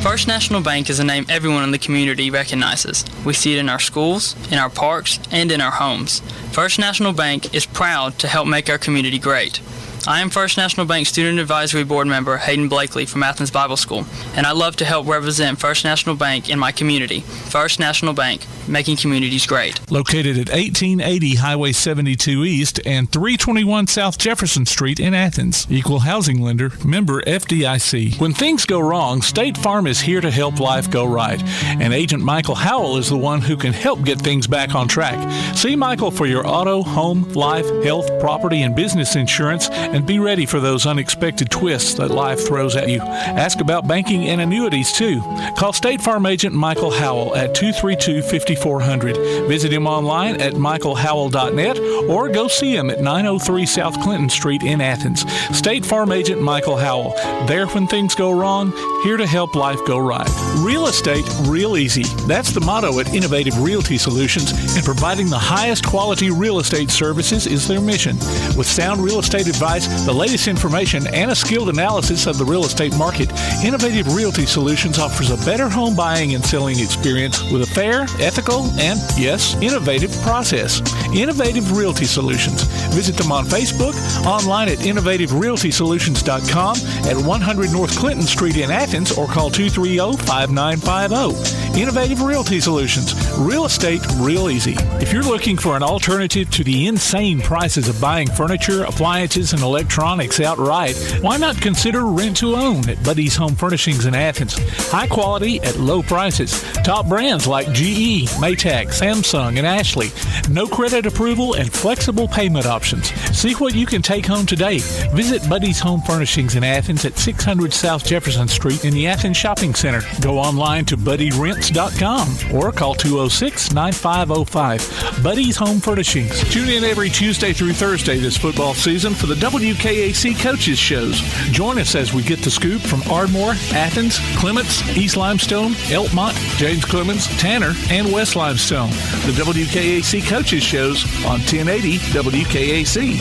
First National Bank is a name everyone in the community recognizes. We see it in our schools, in our parks, and in our homes. First National Bank is proud to help make our community great. I am First National Bank Student Advisory Board member Hayden Blakely from Athens Bible School, and I love to help represent First National Bank in my community. First National Bank, making communities great. Located at 1880 Highway 72 East and 321 South Jefferson Street in Athens. Equal housing lender, member FDIC. When things go wrong, State Farm is here to help life go right. And Agent Michael Howell is the one who can help get things back on track. See Michael for your auto, home, life, health, property, and business insurance, and be ready for those unexpected twists that life throws at you. Ask about banking and annuities, too. Call State Farm agent Michael Howell at 232-5400. Visit him online at michaelhowell.net or go see him at 903 South Clinton Street in Athens. State Farm agent Michael Howell. There when things go wrong, here to help life go right. Real estate real easy. That's the motto at Innovative Realty Solutions, and providing the highest quality real estate services is their mission. With sound real estate advice, the latest information, and a skilled analysis of the real estate market, Innovative Realty Solutions offers a better home buying and selling experience with a fair, ethical, and, yes, innovative process. Innovative Realty Solutions. Visit them on Facebook, online at innovativerealtysolutions.com, at 100 North Clinton Street in Athens, or call 230-5950. Innovative Realty Solutions. Real estate real easy. If you're looking for an alternative to the insane prices of buying furniture, appliances, and electronics outright, why not consider rent-to-own at Buddy's Home Furnishings in Athens? High quality at low prices. Top brands like GE, Maytag, Samsung, and Ashley. No credit approval and flexible payment options. See what you can take home today. Visit Buddy's Home Furnishings in Athens at 600 South Jefferson Street in the Athens Shopping Center. Go online to buddyrents.com or call 206-9505. Buddy's Home Furnishings. Tune in every Tuesday through Thursday this football season for the WKAC Coaches Shows. Join us as we get the scoop from Ardmore, Athens, Clemens, East Limestone, Elkmont, James Clemens, Tanner, and West Limestone. The WKAC Coaches Shows on 1080 WKAC.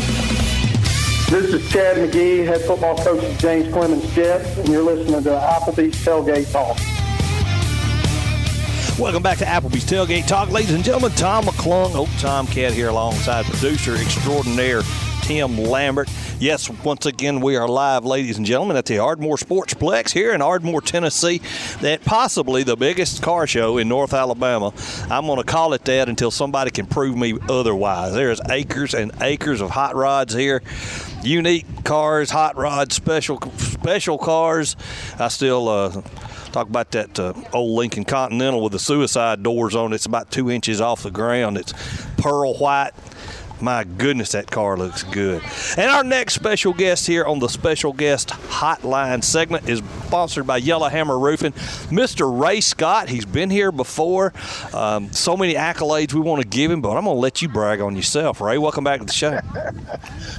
This is Chad McGee, head football coach of James Clemens Jets, and you're listening to Applebee's Tailgate Talk. Welcome back to Applebee's Tailgate Talk. Ladies and gentlemen, Tom McClung, Old Tomcat here alongside producer extraordinaire Tim Lambert. Yes, once again, we are live, ladies and gentlemen, at the Ardmore Sportsplex here in Ardmore, Tennessee. That possibly the biggest car show in North Alabama. I'm going to call it that until somebody can prove me otherwise. There's acres and acres of hot rods here. Unique cars, hot rods, special cars. I still talk about that old Lincoln Continental with the suicide doors on it. It's about 2 inches off the ground. It's pearl white. My goodness, that car looks good. And our next special guest here on the Special Guest Hotline segment is sponsored by Yellowhammer Roofing, Mr. Ray Scott. He's been here before. So many accolades we want to give him, but I'm going to let you brag on yourself. Ray, welcome back to the show.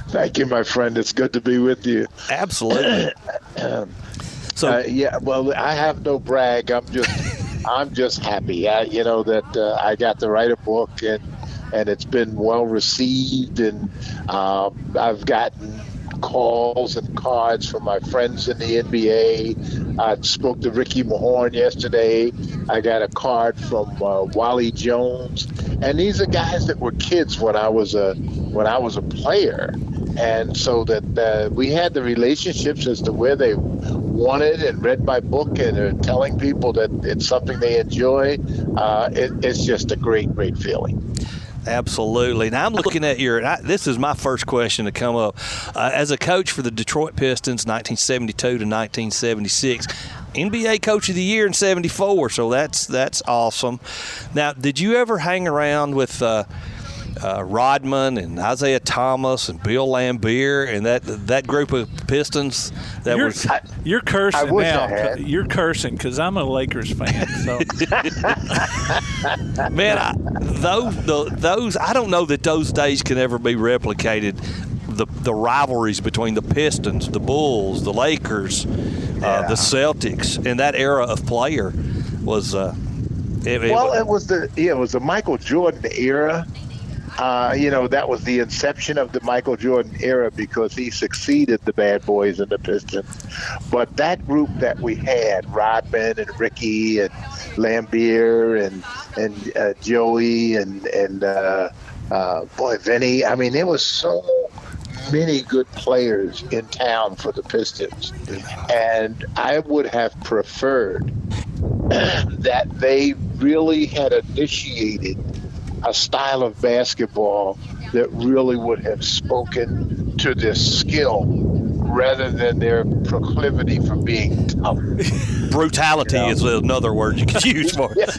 Thank you, my friend. It's good to be with you. Absolutely. Yeah, well, I have no brag. I'm just happy. That I got to write a book and it's been well received, and I've gotten calls and cards from my friends in the NBA. I spoke to Ricky Mahorn yesterday. I got a card from Wally Jones, and these are guys that were kids when I was a player, and so that we had the relationships as to where they wanted and read my book and are telling people that it's something they enjoy. It's just a great feeling. Absolutely. Now, I'm looking at this is my first question to come up. As a coach for the Detroit Pistons, 1972 to 1976, NBA Coach of the Year in 74, so that's awesome. Now, did you ever hang around with Rodman and Isaiah Thomas and Bill Laimbeer and that group of Pistons? You're cursing now. You're cursing because I'm a Lakers fan. So, man, those I don't know that those days can ever be replicated. The rivalries between the Pistons, the Bulls, the Lakers, the Celtics, and that era of player was. It was the Michael Jordan era. That was the inception of the Michael Jordan era because he succeeded the Bad Boys and the Pistons. But that group that we had, Rodman and Ricky and Laimbeer and Joey and Vinny. I mean, there was so many good players in town for the Pistons. And I would have preferred that they really had initiated a style of basketball that really would have spoken to their skill rather than their proclivity for being tough. Brutality is another word you could use for it.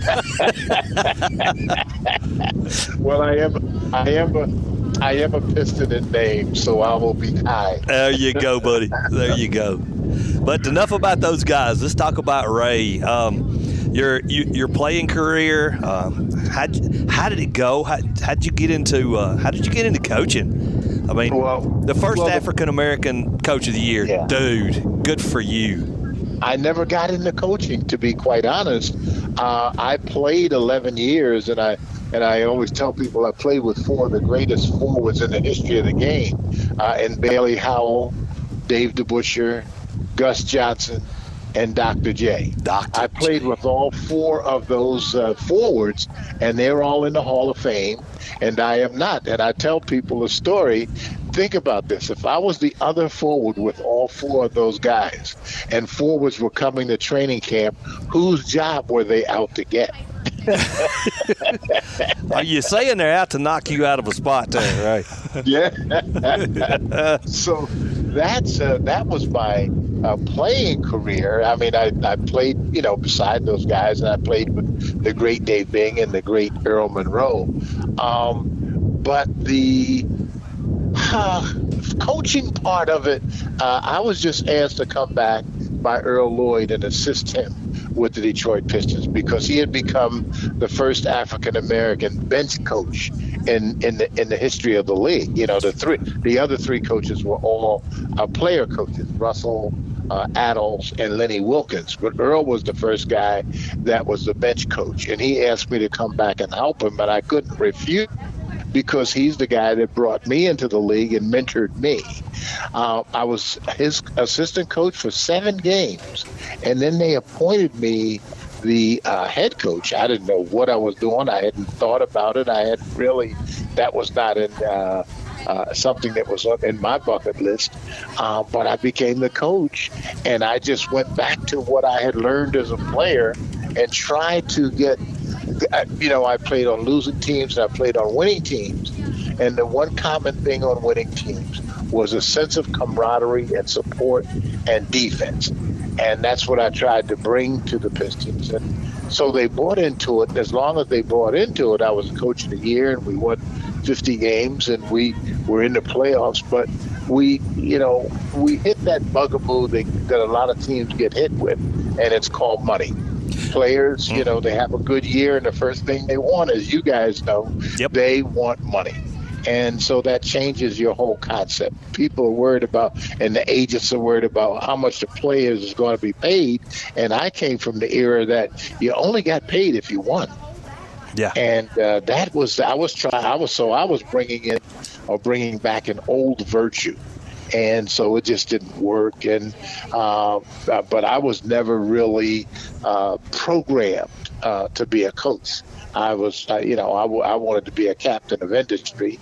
Well, I am I am a Piston in name, so I will be kind. There you go, buddy. There you go. But enough about those guys. Let's talk about Ray. Your playing career. How did it go? How did you get into coaching? I mean, the first African American coach of the year, dude. Good for you. I never got into coaching, to be quite honest. I played 11 years, and I always tell people I played with four of the greatest forwards in the history of the game, and Bailey Howell, Dave DeBuscher, Gus Johnson, and Dr. J. I played with all four of those forwards, and they're all in the Hall of Fame, and I am not. And I tell people a story. Think about this. If I was the other forward with all four of those guys, and forwards were coming to training camp, whose job were they out to get? Are you saying they're out to knock you out of a spot there, right? Yeah. So that was my playing career. I mean, I played, beside those guys, and I played with the great Dave Bing and the great Earl Monroe. But the coaching part of it, I was just asked to come back by Earl Lloyd and assist him with the Detroit Pistons because he had become the first African American bench coach in the history of the league. The other three coaches were all player coaches: Russell, Adles, and Lenny Wilkins. But Earl was the first guy that was the bench coach, and he asked me to come back and help him, but I couldn't refuse, because he's the guy that brought me into the league and mentored me. I was his assistant coach for 7 games, and then they appointed me the head coach. I didn't know what I was doing. I hadn't thought about it. That was not in something that was in my bucket list. But I became the coach, and I just went back to what I had learned as a player and tried to get, I played on losing teams and I played on winning teams. And the one common thing on winning teams was a sense of camaraderie and support and defense. And that's what I tried to bring to the Pistons. And so they bought into it. As long as they bought into it, I was coach of the year, and we won 50 games, and we were in the playoffs. But we hit that bugaboo that a lot of teams get hit with, and it's called money. Players, they have a good year, and the first thing they want, as you guys know, they want money. And so that changes your whole concept. People are worried about, and the agents are worried about how much the players is going to be paid. And I came from the era that you only got paid if you won. Yeah. And I was bringing back an old virtue. And so it just didn't work. And but I was never really programmed to be a coach. I was, I wanted to be a captain of industry,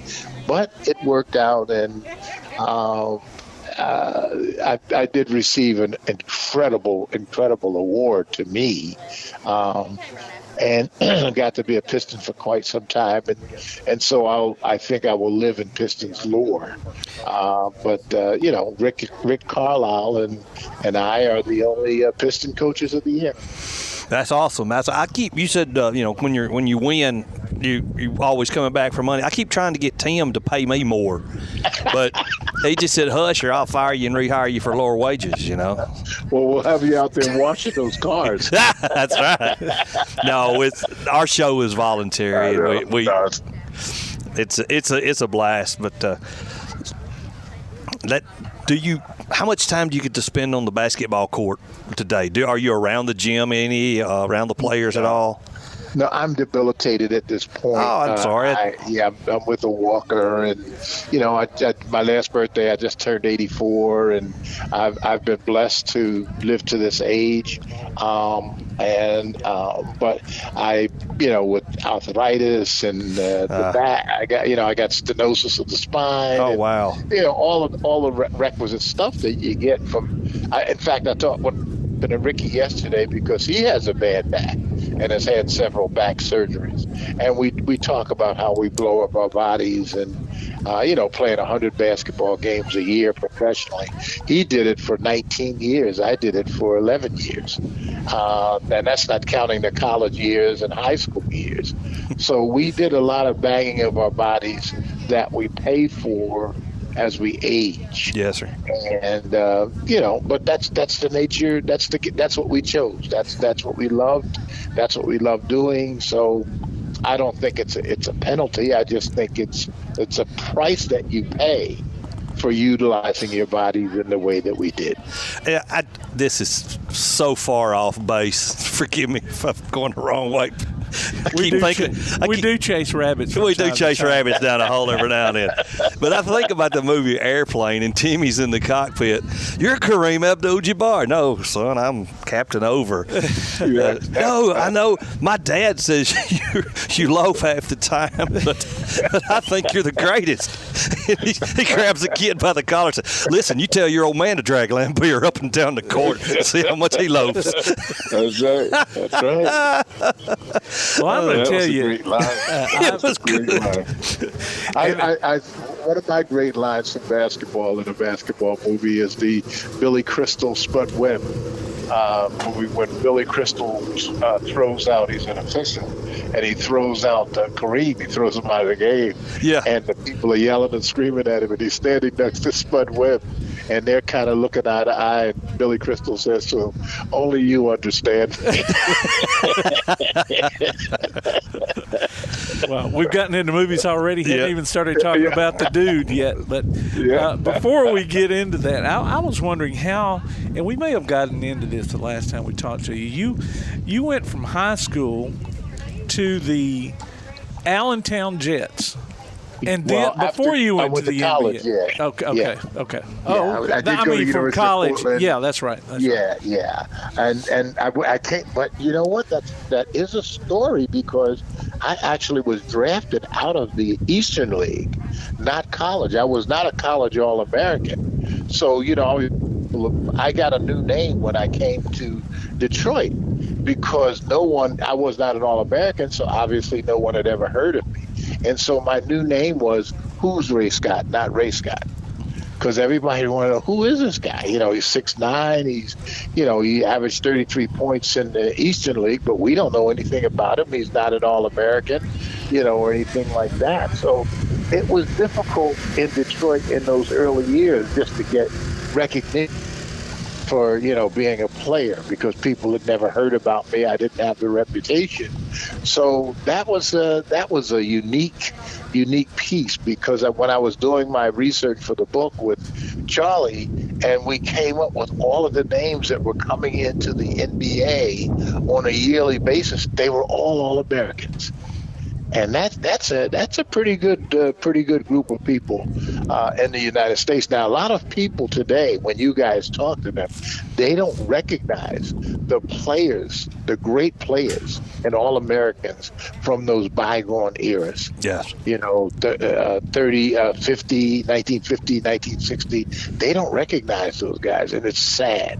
but it worked out, and I did receive an incredible award to me, and got to be a Piston for quite some time, and so I think I will live in Pistons lore. But Rick Carlisle and I are the only Piston coaches of the year. That's awesome. You said when you win, you always coming back for money. I keep trying to get Tim to pay me more, but he just said, "Hush, or I'll fire you and rehire you for lower wages." Well, we'll have you out there washing those cars. That's right. No, our show is voluntary. It's a blast. But how much time do you get to spend on the basketball court today? Are you around the gym around the players at all? No, I'm debilitated at this point. Oh, I'm sorry. I'm with a walker, and my last birthday I just turned 84, and I've been blessed to live to this age. But I, with arthritis and the back, I got stenosis of the spine. Oh, wow. All the requisite stuff that you get from. In fact, I talked with Ricky yesterday because he has a bad back and has had several back surgeries, and we talk about how we blow up our bodies and playing 100 basketball games a year professionally. He did it for 19 years. I did it for 11 years, and that's not counting the college years and high school years. So we did a lot of banging of our bodies that we pay for as we age. Yes, sir. And but that's the nature. That's what we chose. That's what we loved. That's what we love doing. So I don't think it's a penalty. I just think it's a price that you pay for utilizing your bodies in the way that we did. Yeah, this is so far off base. Forgive me if I'm going the wrong way. We do chase rabbits. We do chase rabbits down a hole every now and then. But I think about the movie Airplane, and Timmy's in the cockpit. You're Kareem Abdul-Jabbar. No, son, I'm Captain Over. No, I know. My dad says you loaf half the time, but I think you're the greatest. He grabs the kid by the collar and says, listen, you tell your old man to drag Lambeer up and down the court and see how much he loafs. That's right. That's right. Well, I'm going to tell you. It was good. One of my great lines from basketball in a basketball movie is the Billy Crystal Spud Webb movie when Billy Crystal throws out, he's an official, and he throws out Kareem. He throws him out of the game. Yeah. And the people are yelling and screaming at him, and he's standing next to Spud Webb, and they're kind of looking eye to eye, and Billy Crystal says to him, only you understand. Well, we've gotten into movies already. Haven't even started talking about the dude yet. But before we get into that, I was wondering how, and we may have gotten into this the last time we talked to you. You went from high school to the Allentown Jets. And then before you went to the college, NBA. Okay. Oh, I mean from college. Yeah, that's right. Yeah. And I can't. But you know what? That is a story because I actually was drafted out of the Eastern League, not college. I was not a college All-American. So I got a new name when I came to Detroit because I was not an All-American. So obviously no one had ever heard of me. And so my new name was Who's Ray Scott, not Ray Scott. Because everybody wanted to know, who is this guy? He's 6'9". He averaged 33 points in the Eastern League, but we don't know anything about him. He's not an All-American, or anything like that. So it was difficult in Detroit in those early years just to get recognition for, being a player because people had never heard about me. I didn't have the reputation. So that was a unique piece because when I was doing my research for the book with Charlie and we came up with all of the names that were coming into the NBA on a yearly basis, they were all All-Americans. And that's a pretty good group of people in the United States. Now, a lot of people today, when you guys talk to them, they don't recognize the players, the great players and All-Americans from those bygone eras. Yes. 1950, 1960. They don't recognize those guys, and it's sad.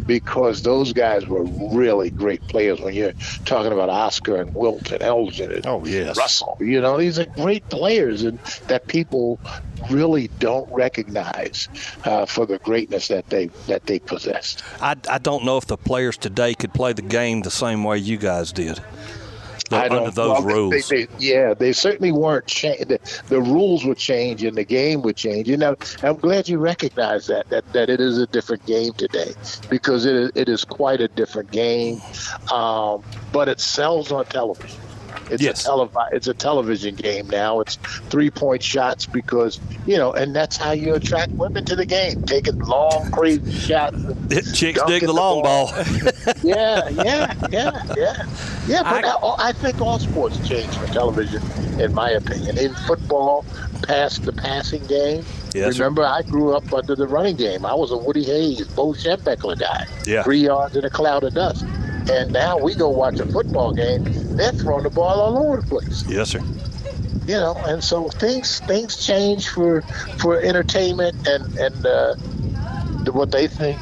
Because those guys were really great players when you're talking about Oscar and Wilt and Elgin and Russell. These are great players and that people really don't recognize for the greatness that they possessed. I don't know if the players today could play the game the same way you guys did. Under those rules. They certainly weren't. The rules would change and the game would change. I'm glad you recognize that it is a different game today because it is quite a different game. But it sells on television. It's a television game now. It's 3-point shots because, and that's how you attract women to the game, taking long, crazy shots. Chicks dig the long ball. Yeah. But I think all sports change for television, in my opinion. In football, past the passing game. Yes, remember, I grew up under the running game. I was a Woody Hayes, Bo Schembechler guy. Yeah. 3 yards in a cloud of dust. And now we go watch a football game, they're throwing the ball all over the place. Yes, sir. And so things change for entertainment and what they think.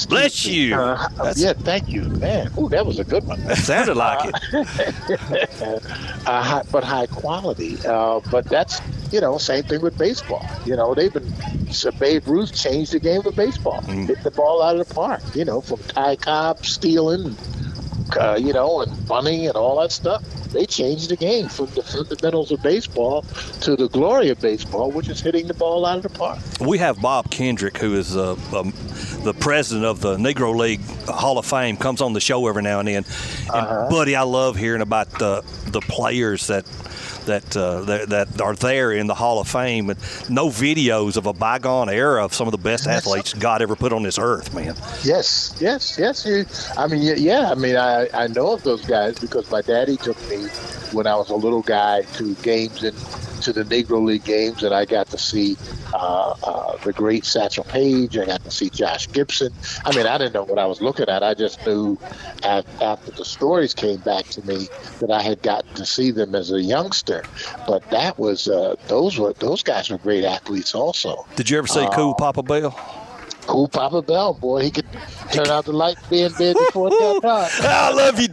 Bless you. Thank you, man. Ooh, that was a good one. That sounded like it. But high quality. But that's, same thing with baseball. Babe Ruth changed the game of baseball. Hit the ball out of the park, from Ty Cobb stealing, and funny and all that stuff. They changed the game from the fundamentals of baseball to the glory of baseball, which is hitting the ball out of the park. We have Bob Kendrick, who is the president of the Negro League Hall of Fame, comes on the show every now and then. And buddy, I love hearing about the players that are there in the Hall of Fame, and no videos of a bygone era of some of the best athletes God ever put on this earth, man. Yes. I know of those guys because my daddy took me when I was a little guy to games to the Negro League games, and I got to see the great Satchel Paige. I got to see Josh Gibson. I mean, I didn't know what I was looking at. I just knew after the stories came back to me that I had gotten to see them as a youngster. But that was those guys were great athletes also. Did you ever see Cool Papa Bell? Cool Papa Bell, boy, he could turn out the light, be in bed before that time. I love you,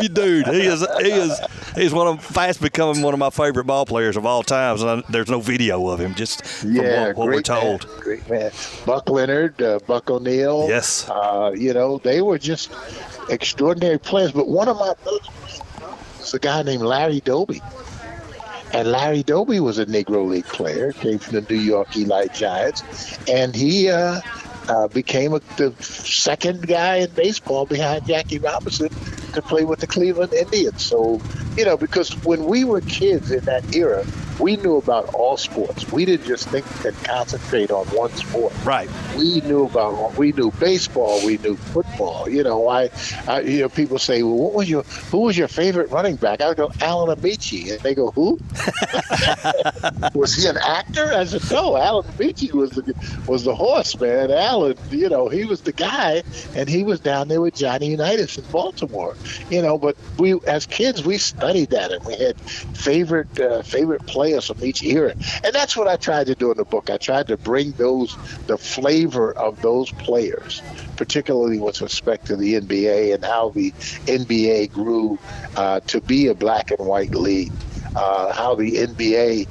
dude. He is fast becoming one of my favorite ball players of all times. And there's no video of him, just from what we're told. Great man. Buck Leonard, Buck O'Neill. Yes. They were just extraordinary players. But one of my favorites was a guy named Larry Doby. And Larry Doby was a Negro League player, came from the New York Eli Giants, and he became the second guy in baseball behind Jackie Robinson to play with the Cleveland Indians. So, because when we were kids in that era, we knew about all sports. We didn't just think and concentrate on one sport. Right. We knew baseball. We knew football. People say, well, who was your favorite running back? I would go, Alan Amici. And they go, who? Was he an actor? I said, no, Alan Amici was the horse, man. Alan, he was the guy, and he was down there with Johnny Unitas in Baltimore. But we, as kids, we studied that, and we had favorite players from each era. And that's what I tried to do in the book. I tried to bring the flavor of those players, particularly with respect to the NBA and how the NBA grew to be a black and white league. How the NBA,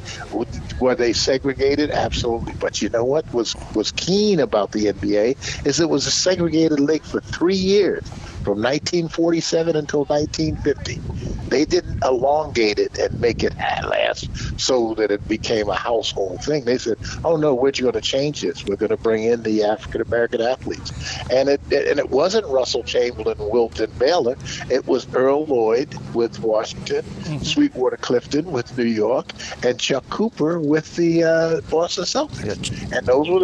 were they segregated? Absolutely. But you know what was keen about the NBA is it was a segregated league for 3 years, from 1947 until 1950. They didn't elongate it and make it last so that it became a household thing. They said, oh, no, we're going to change this. We're going to bring in the African-American athletes. And it wasn't Russell Chamberlain, Wilt, and Baylor. It was Earl Lloyd with Washington, Sweetwater Clifton with New York, and Chuck Cooper with the Boston Celtics. And those were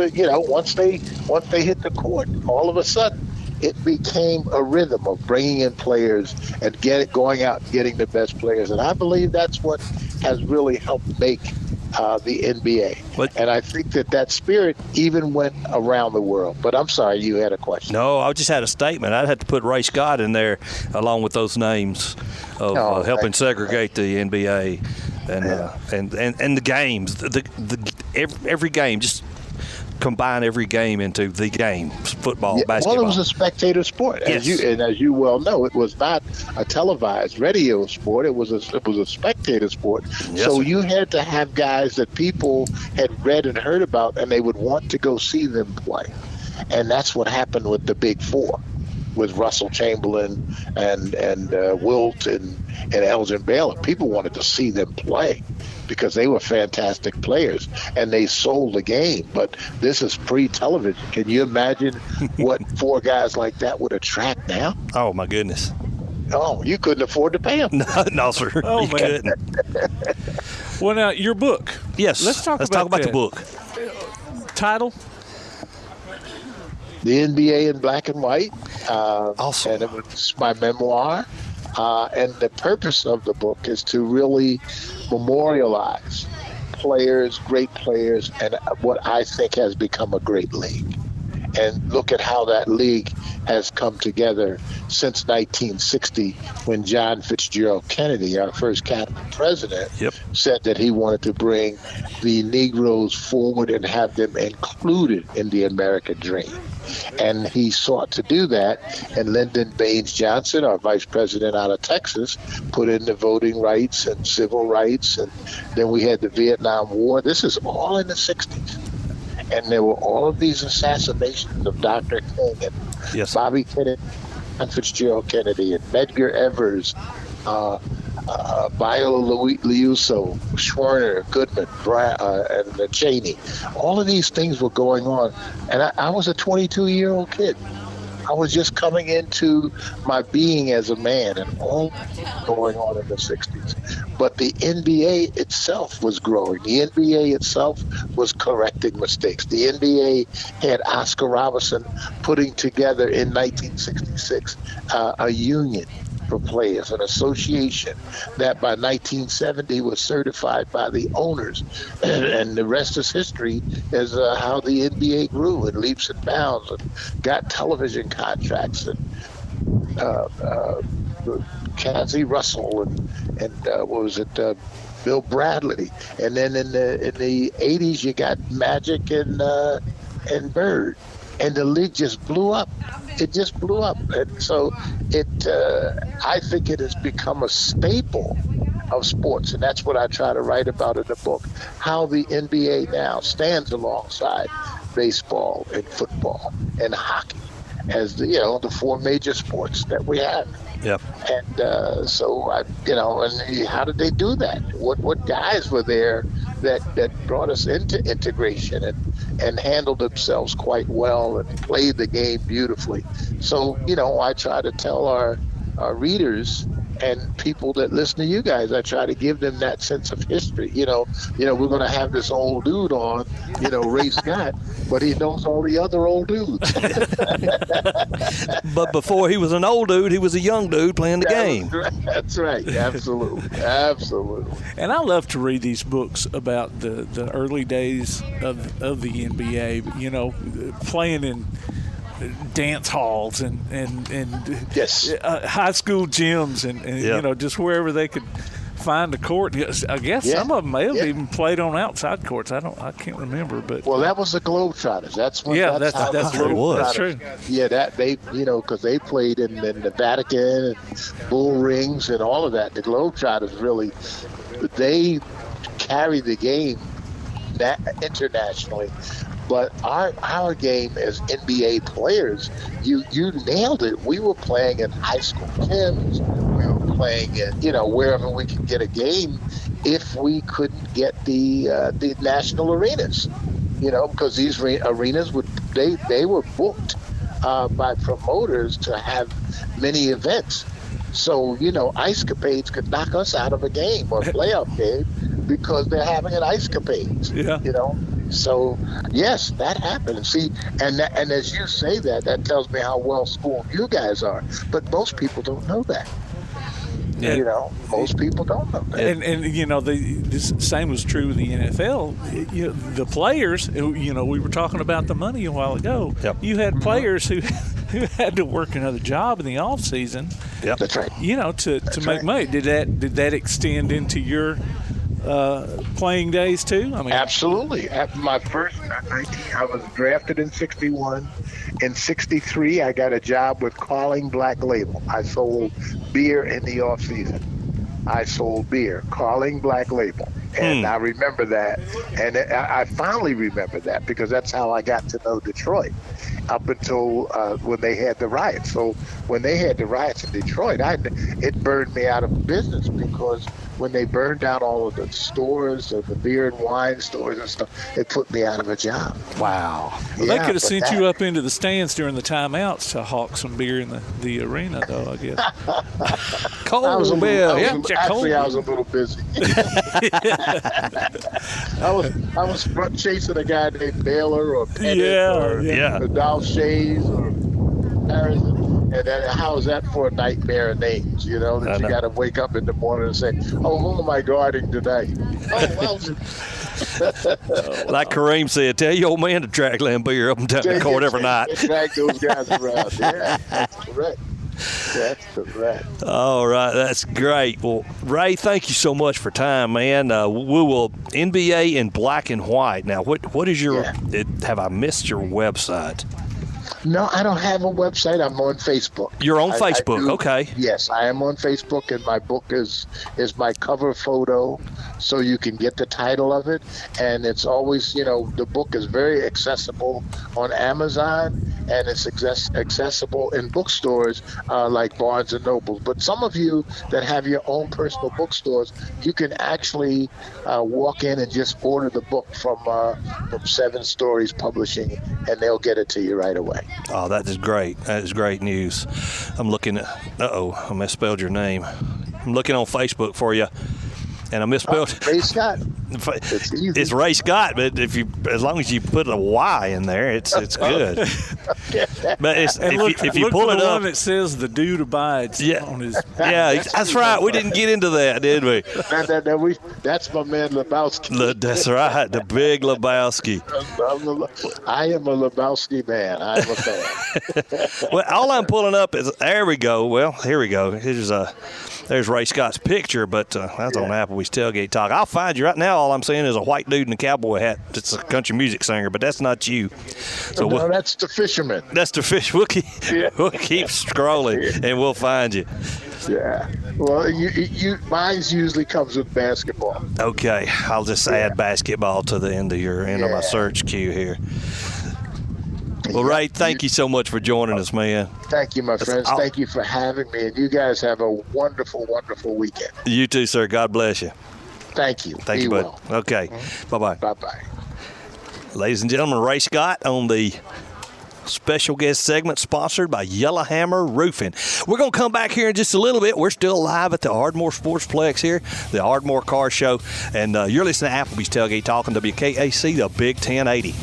once they hit the court, all of a sudden, it became a rhythm of bringing in players and going out and getting the best players. And I believe that's what has really helped make the NBA. And I think that spirit even went around the world. But I'm sorry, you had a question. No, I just had a statement. I'd have to put Ray Scott in there along with those names of helping segregate the NBA and the games. Every game, just combine every game into the game, football, basketball. Well, it was a spectator sport, as you well know. It was not a televised radio sport. It was a spectator sport. Yes, so you had to have guys that people had read and heard about, and they would want to go see them play. And that's what happened with the Big Four, with Russell Chamberlain and Wilt and Elgin Baylor. People wanted to see them play because they were fantastic players and they sold the game. But this is pre-television. Can you imagine what four guys like that would attract now? Oh, my goodness. Oh, you couldn't afford to pay them. No, sir. Oh, you couldn't. Well, now, your book. Yes. Let's talk about the book. Title? The NBA in black and white. Awesome. And it was my memoir. And the purpose of the book is to really memorialize players, great players, and what I think has become a great league. And look at how that league has come together since 1960, when John Fitzgerald Kennedy, our first cabinet president, said that he wanted to bring the Negroes forward and have them included in the American dream. And he sought to do that, and Lyndon Baines Johnson, our vice president out of Texas, put in the voting rights and civil rights, and then we had the Vietnam War. This is all in the 60s. And there were all of these assassinations of Dr. King and Bobby Kennedy John Fitzgerald Kennedy and Medgar Evers, Viola Liuso, Schwerner, Goodman, and Cheney. All of these things were going on. And I was a 22-year-old kid. I was just coming into my being as a man, and all going on in the 60s. But the NBA itself was growing. The NBA itself was correcting mistakes. The NBA had Oscar Robertson putting together in 1966 a union for players, an association that by 1970 was certified by the owners. And the rest is history as how the NBA grew in leaps and bounds and got television contracts and Cassie Russell and what was it, Bill Bradley. And then in the 80s you got Magic and Bird. And the league just blew up. It just blew up. And so I think it has become a staple of sports. And that's what I try to write about in the book, how the NBA now stands alongside baseball and football and hockey as the four major sports that we have. Yep. And so and how did they do that? What guys were there that brought us into integration and handled themselves quite well and played the game beautifully. So I try to tell our readers and people that listen to you guys, I try to give them that sense of history. We're going to have this old dude on, Ray Scott, but he knows all the other old dudes. But before he was an old dude, he was a young dude playing the game. That's right. Absolutely. Absolutely. And I love to read these books about the early days of the NBA, playing in dance halls and yes. High school gyms and just wherever they could find a court. I guess some of them may have even played on outside courts. I can't remember, but that was the Globetrotters. That's what. That's what it was. That's true. Yeah, that they because they played in the Vatican and bull rings and all of that. The Globetrotters really they carried the game internationally. But our game as NBA players, you nailed it. We were playing in high school gyms. We were playing at wherever we could get a game, if we couldn't get the national arenas. Because these arenas they were booked by promoters to have many events. So ice capades could knock us out of a game or a playoff game because they're having an ice capades. Yeah. So yes, that happened. See, and as you say that tells me how well schooled you guys are. But most people don't know that. Most people don't know that. And the same was true with the NFL. The players, we were talking about the money a while ago. Yep. You had players who had to work another job in the off season. Yep. That's right. To make money. Did that extend into your playing days too? I mean, absolutely. At my first, I was drafted in 61. In 63, I got a job with Carling Black Label. I sold beer in the off season. I sold beer, Carling Black Label. And I remember that. And I finally remember that because that's how I got to know Detroit up until when they had the riots. So when they had the riots in Detroit, it burned me out of business because when they burned down all of the stores, the beer and wine stores and stuff, it put me out of a job. Wow. Well, they could have sent you up into the stands during the timeouts to hawk some beer in the arena, though, I guess. I was a little busy. I was front chasing a guy named Baylor or Pettit or Dolph Shays or Harrison. And then how is that for a nightmare of names, that you got to wake up in the morning and say, oh, who am I guarding tonight? Oh, well. Like Kareem said, tell your old man to drag Lambeer up and down the court every night. Drag those guys around. Yeah, that's correct. That's correct. All right, that's great. Well, Ray, thank you so much for time, man. We will NBA in black and white. Now, what is your? Have I missed your website? No, I don't have a website. I'm on Facebook. You're on Facebook, okay. Yes, I am on Facebook, and my book is my cover photo, so you can get the title of it. And it's always, the book is very accessible on Amazon, and it's accessible in bookstores like Barnes & Noble. But some of you that have your own personal bookstores, you can actually walk in and just order the book from 7 Stories Publishing, and they'll get it to you right away. Oh, that is great. That is great news. I'm looking at, I misspelled your name. I'm looking on Facebook for you, and I misspelled. Ray Scott. It's easy. It's Ray Scott, but as long as you put a Y in there, it's good. But if you pull it the up, one that says the dude abides. On his. Yeah, that's right. We didn't get into that, did we? That's my man Lebowski. That's right, the big Lebowski. I am a Lebowski man. I'm a fan. Well, all I'm pulling up is there we go. Well, here we go. There's Ray Scott's picture, but that's on Applebee's Tailgate Talk. I'll find you right now. All I'm seeing is a white dude in a cowboy hat. It's a country music singer, but that's not you. So no, that's the fisherman. That's the fish. We'll keep scrolling, and we'll find you. Yeah. Well, mine usually comes with basketball. Okay, I'll just add basketball to the end of my search queue here. Well, Ray, thank you so much for joining us, man. Thank you, my friends. Thank you for having me, and you guys have a wonderful, wonderful weekend. You too, sir. God bless you. Thank you. Thank you, bud. Well. Okay. Bye-bye. Bye-bye. Ladies and gentlemen, Ray Scott on the special guest segment sponsored by Yellowhammer Roofing. We're going to come back here in just a little bit. We're still live at the Ardmore Sportsplex here, the Ardmore Car Show, and you're listening to Applebee's Tailgate Talk on WKAC, the Big 1080.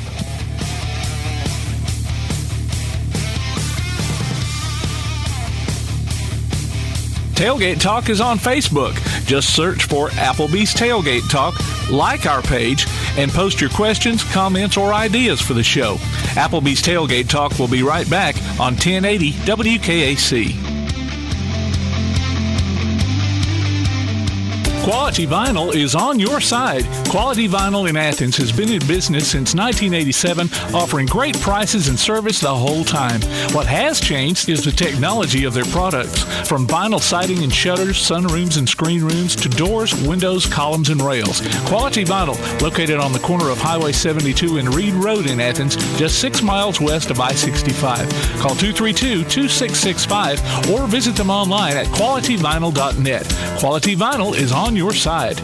Tailgate Talk is on Facebook. Just search for Applebee's Tailgate Talk, like our page, and post your questions, comments, or ideas for the show. Applebee's Tailgate Talk will be right back on 1080 WKAC. Quality Vinyl is on your side. Quality Vinyl in Athens has been in business since 1987, offering great prices and service the whole time. What has changed is the technology of their products. From vinyl siding and shutters, sunrooms and screen rooms, to doors, windows, columns, and rails. Quality Vinyl, located on the corner of Highway 72 and Reed Road in Athens, just 6 miles west of I-65. Call 232-2665 or visit them online at qualityvinyl.net. Quality Vinyl is on your side.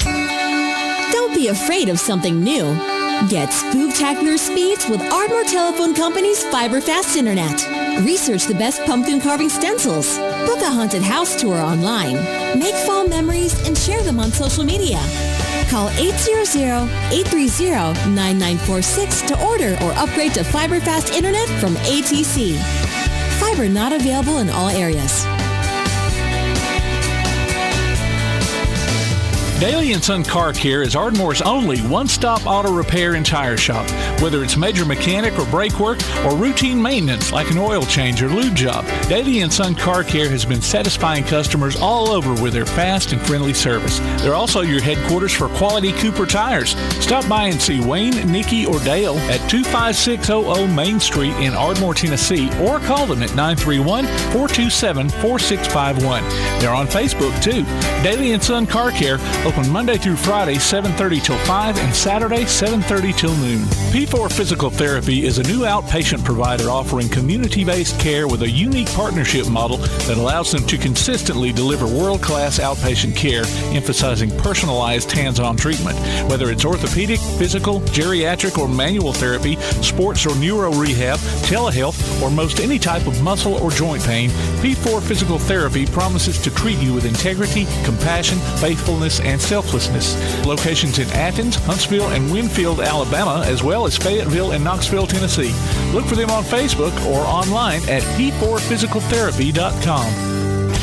Don't be afraid of something new. Get spooktacular speeds with Ardmore Telephone Company's fiber-fast internet. Research the best pumpkin carving stencils. Book a haunted house tour online. Make fall memories and share them on social media. Call 800-830-9946 to order or upgrade to fiber-fast internet from ATC. Fiber not available in all areas. Daly & Son Car Care is Ardmore's only one-stop auto repair and tire shop. Whether it's major mechanic or brake work or routine maintenance like an oil change or lube job, Daly & Son Car Care has been satisfying customers all over with their fast and friendly service. They're also your headquarters for quality Cooper tires. Stop by and see Wayne, Nikki, or Dale at 25600 Main Street in Ardmore, Tennessee, or call them at 931-427-4651. They're on Facebook, too. Daly & Son Car Care, open Monday through Friday, 7:30 till 5, and Saturday, 7:30 till noon. P4 Physical Therapy is a new outpatient provider offering community-based care with a unique partnership model that allows them to consistently deliver world-class outpatient care, emphasizing personalized hands-on treatment. Whether it's orthopedic, physical, geriatric, or manual therapy, sports or neuro rehab, telehealth, or most any type of muscle or joint pain, P4 Physical Therapy promises to treat you with integrity, compassion, faithfulness, and selflessness. Locations in Athens, Huntsville, and Winfield, Alabama, as well as Fayetteville and Knoxville, Tennessee. Look for them on Facebook or online at p4physicaltherapy.com.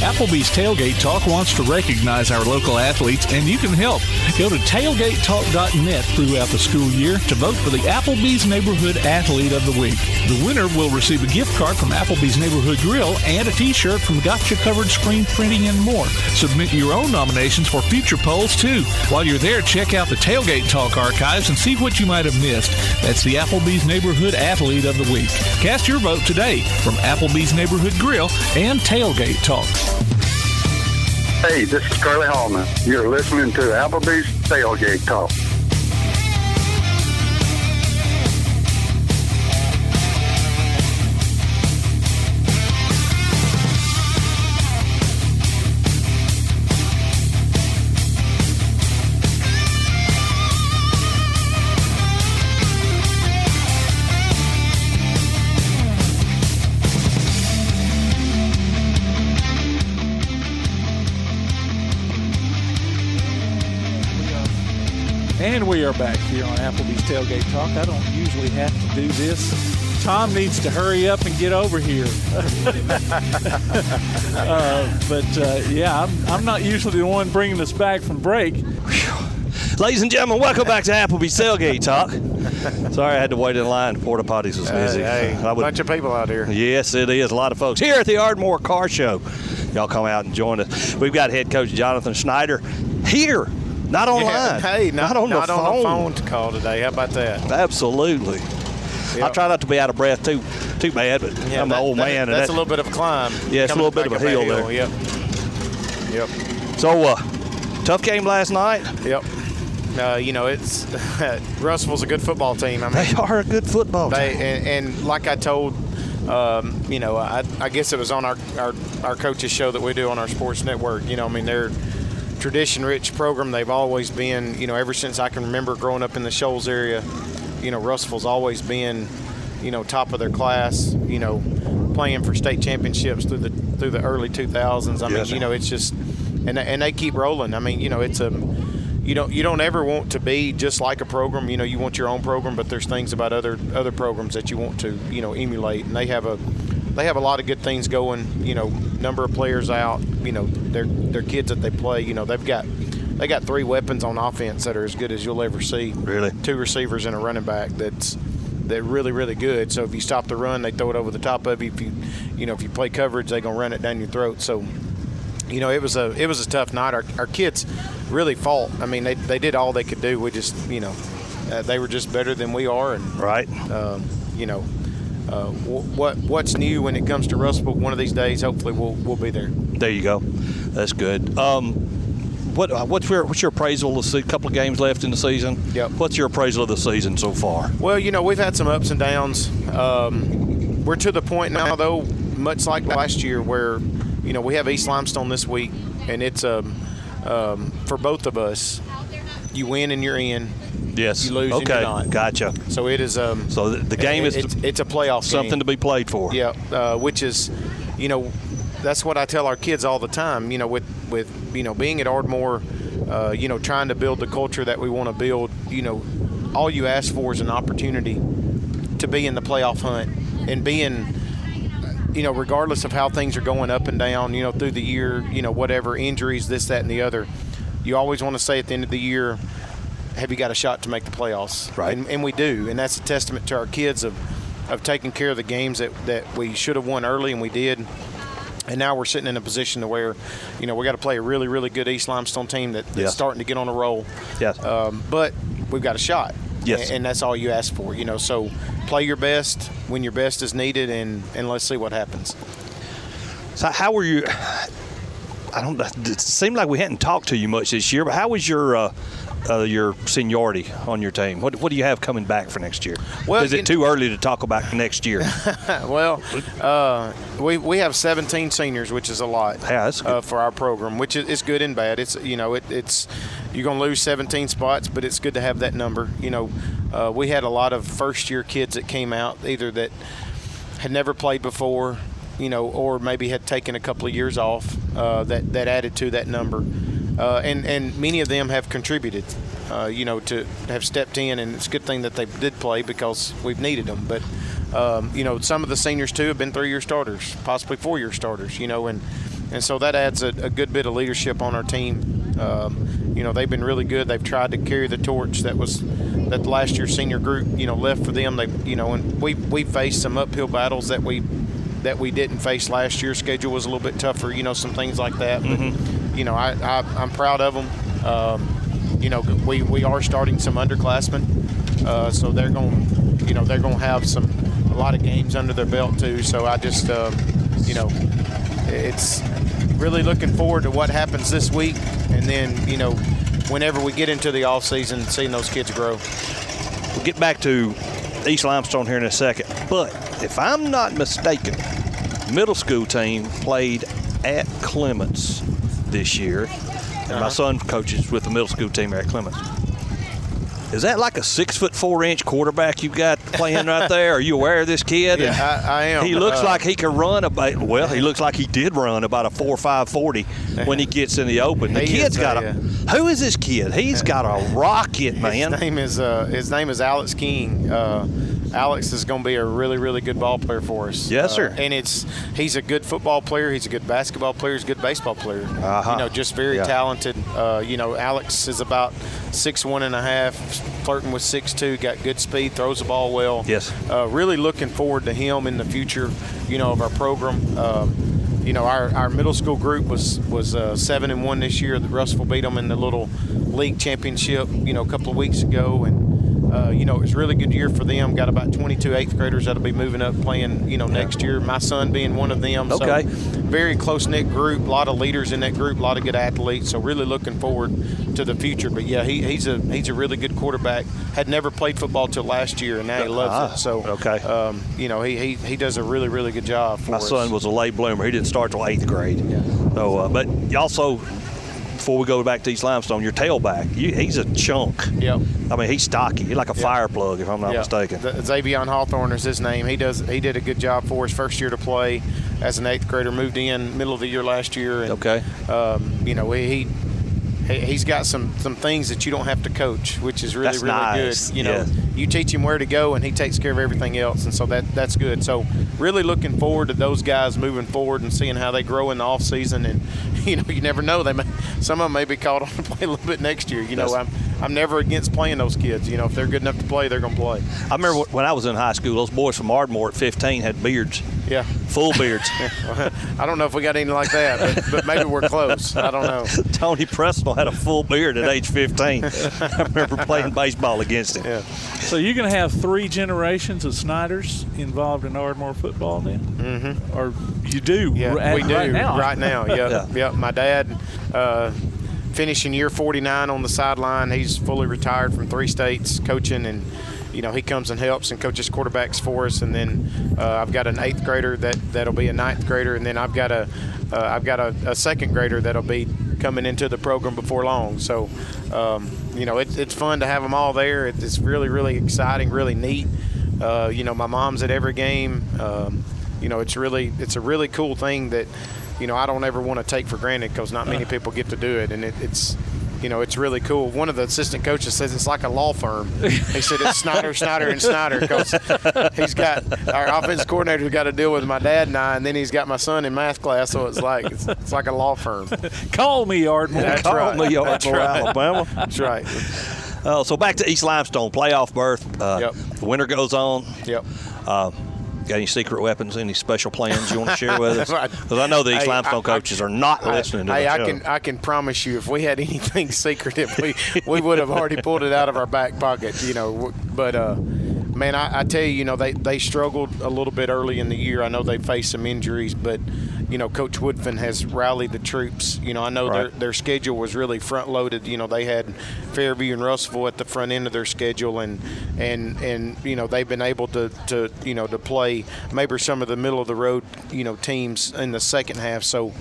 Applebee's Tailgate Talk wants to recognize our local athletes, and you can help. Go to tailgatetalk.net throughout the school year to vote for the Applebee's Neighborhood Athlete of the Week. The winner will receive a gift card from Applebee's Neighborhood Grill and a t-shirt from Gotcha Covered Screen Printing and more. Submit your own nominations for future polls, too. While you're there, check out the Tailgate Talk archives and see what you might have missed. That's the Applebee's Neighborhood Athlete of the Week. Cast your vote today from Applebee's Neighborhood Grill and Tailgate Talk. Hey, this is Carly Hallman. You're listening to Applebee's Tailgate Talk. And we are back here on Applebee's Tailgate Talk. I don't usually have to do this. Tom needs to hurry up and get over here. I'm not usually the one bringing us back from break. Ladies and gentlemen, welcome back to Applebee's Tailgate Talk. Sorry I had to wait in line. Porta Potties was busy. A bunch of people out here. Yes, it is. A lot of folks here at the Ardmore Car Show. Y'all come out and join us. We've got head coach Jonathan Snider here, not online. Not on the phone to call today. How about that? Absolutely. Yep. I try not to be out of breath too bad, but I'm an old man. That's a little bit of a climb. Yeah, it's a little bit of a hill there. Yep. So, tough game last night. Yep. It's Russellville's a good football team. I mean, they are a good football team. And like I told, I guess it was on our coaches show that we do on our sports network. They're tradition-rich program. They've always been, ever since I can remember growing up in the Shoals area. Russellville's always been, top of their class. Playing for state championships through the early 2000s. It's just, and they keep rolling. It's a. You don't ever want to be just like a program. You want your own program, but there's things about other programs that you want to emulate. And they have a lot of good things going. Number of players out. Their kids that they play. They got 3 weapons on offense that are as good as you'll ever see. Really, 2 receivers and a running back they're really, really good. So if you stop the run, they throw it over the top of you. If you play coverage, they're gonna run it down your throat. So. It was a tough night. Our kids really fought. They did all they could do. We just, they were just better than we are. And right. What's new when it comes to Russellville? One of these days, hopefully, we'll be there. There you go. That's good. What's your appraisal of a couple of games left in the season? Yep. What's your appraisal of the season so far? Well, we've had some ups and downs. We're to the point now, though, much like last year, where we have East Limestone this week, and it's for both of us. You win and you're in. Yes. You lose and you're not. Gotcha. So it is. So the game is. It's a playoff something game. To be played for. Yeah. Which is, that's what I tell our kids all the time. With being at Ardmore, trying to build the culture that we want to build. All you ask for is an opportunity to be in the playoff hunt and being. Regardless of how things are going up and down, through the year, whatever, injuries, this, that, and the other, you always want to say at the end of the year, have you got a shot to make the playoffs? Right. And we do. And that's a testament to our kids of taking care of the games that we should have won early, and we did. And now we're sitting in a position to where, we got to play a really, really good East Limestone team that's starting to get on a roll. Yes. But we've got a shot. Yes. And that's all you ask for, So play your best when your best is needed, and let's see what happens. So how were you? It seemed like we hadn't talked to you much this year, but how was your seniority on your team? What do you have coming back for next year? Well, is it too early to talk about next year? Well, we have 17 seniors, which is a lot. Yeah, that's good. For our program, which is good and bad. It's it's you're going to lose 17 spots, but it's good to have that number. We had a lot of first-year kids that came out, either that had never played before, or maybe had taken a couple of years off, that added to that number. And many of them have contributed, to have stepped in, and it's a good thing that they did play because we've needed them. But, some of the seniors, too, have been 3-year starters, possibly 4-year starters, and so that adds a good bit of leadership on our team. They've been really good. They've tried to carry the torch that last year's senior group, left for them. And we faced some uphill battles that we didn't face last year. Schedule was a little bit tougher, some things like that. But, I'm proud of them. We are starting some underclassmen, so they're going to have a lot of games under their belt too. So I just, it's really looking forward to what happens this week, and then whenever we get into the off season, seeing those kids grow. We'll get back to East Limestone here in a second, but if I'm not mistaken, middle school team played at Clemens this year, and my son coaches with the middle school team at Clemens. Is that like a 6'4" quarterback you got playing right there? Are you aware of this kid? Yeah, I am. He looks like he can run about. Well, he looks like he did run about a 4.5 40 when he gets in the open. The kid's got a. Who is this kid? He's got a rocket, man. His name is Alex King. Alex is going to be a really, really good ball player for us. Yes, sir. And he's a good football player. He's a good basketball player. He's a good baseball player. Just very talented. Alex is about 6'1.5", flirting with 6'2", got good speed, throws the ball well. Yes. Really looking forward to him in the future, of our program. Our middle school group was 7-1 this year. Russellville beat them in the little league championship, a couple of weeks ago, and it was a really good year for them. Got about 22 8th graders that'll be moving up playing, next year. My son being one of them. Okay. So very close-knit group, a lot of leaders in that group, a lot of good athletes. So really looking forward to the future. But yeah, he's a really good quarterback. Had never played football till last year, and now he loves it. So he does a really, really good job for us. My son was a late bloomer. He didn't start till 8th grade. Yeah. So, but you also, before we go back to East Limestone, your tailback, he's a chunk. Yep. I mean, he's stocky. He's like a fire plug, if I'm not mistaken. Xavion Hawthorne is his name. He did a good job for us. First year to play as an 8th grader. Moved in middle of the year last year. And, he's got some things that you don't have to coach, which is really, nice. Good. You teach him where to go, and he takes care of everything else, and so that's good. So really looking forward to those guys moving forward and seeing how they grow in the off season. And you never know, some of them may be called on to play a little bit next year. I'm never against playing those kids. If they're good enough to play, they're going to play. I remember when I was in high school, those boys from Ardmore at 15 had beards. Yeah. Full beards. I don't know if we got anything like that, but maybe we're close. I don't know. Tony Presnell had a full beard at age 15. I remember playing baseball against him. Yeah. So you're going to have 3 generations of Sniders involved in Ardmore football then? Mm-hmm. Or you do? Yeah, we do right now. Yeah. My dad finishing year 49 on the sideline. He's fully retired from 3 states coaching, and he comes and helps and coaches quarterbacks for us. And then I've got an 8th grader that'll be a 9th grader, and then I've got a 2nd grader that'll be coming into the program before long. So it's fun to have them all there. It's really, really exciting, really neat. My mom's at every game. It's a really cool thing that I don't ever want to take for granted, because not many people get to do it, and it's really cool. One of the assistant coaches says it's like a law firm. He said it's Snider, Snider, and Snider, because he's got our offensive coordinator's got to deal with my dad and I, and then he's got my son in math class, so it's like a law firm. Call me Ardmore. That's Call right. me Ardmore, Alabama. That's right. So back to East Limestone, playoff berth. The winter goes on. Yep. Got any secret weapons, any special plans you want to share with us? Because I know the East Limestone coaches are not listening to the show. I can promise you, if we had anything secretive, we would have already pulled it out of our back pocket, But, man, I tell you, they struggled a little bit early in the year. I know they faced some injuries, but, Coach Woodfin has rallied the troops. I know their schedule was really front-loaded. They had Fairview and Russellville at the front end of their schedule, and they've been able to play maybe some of the middle-of-the-road, teams in the second half. So,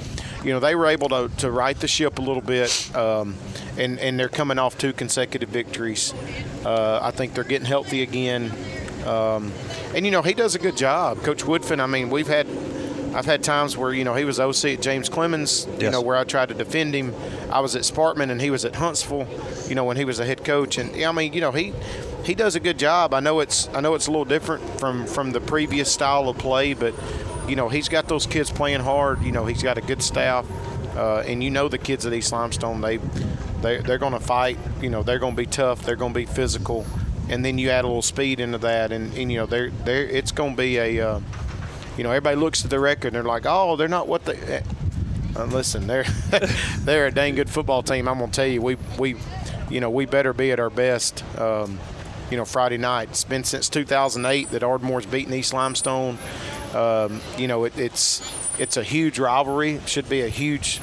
they were able to right the ship a little bit, and they're coming off 2 consecutive victories. I think they're getting healthy again. And he does a good job. Coach Woodfin, I've had times where, he was OC at James Clemens, where I tried to defend him. I was at Sparkman and he was at Huntsville, when he was a head coach. And, he does a good job. I know it's a little different from the previous style of play, but, he's got those kids playing hard. He's got a good staff. And the kids at East Limestone, they're going to fight. They're going to be tough. They're going to be physical. And then you add a little speed into that, and it's going to be a everybody looks at the record and they're like, oh, they're not what they. Listen, they're a dang good football team. I'm going to tell you, we better be at our best. Friday night. It's been since 2008 that Ardmore's beaten East Limestone. It's a huge rivalry. It should be a huge,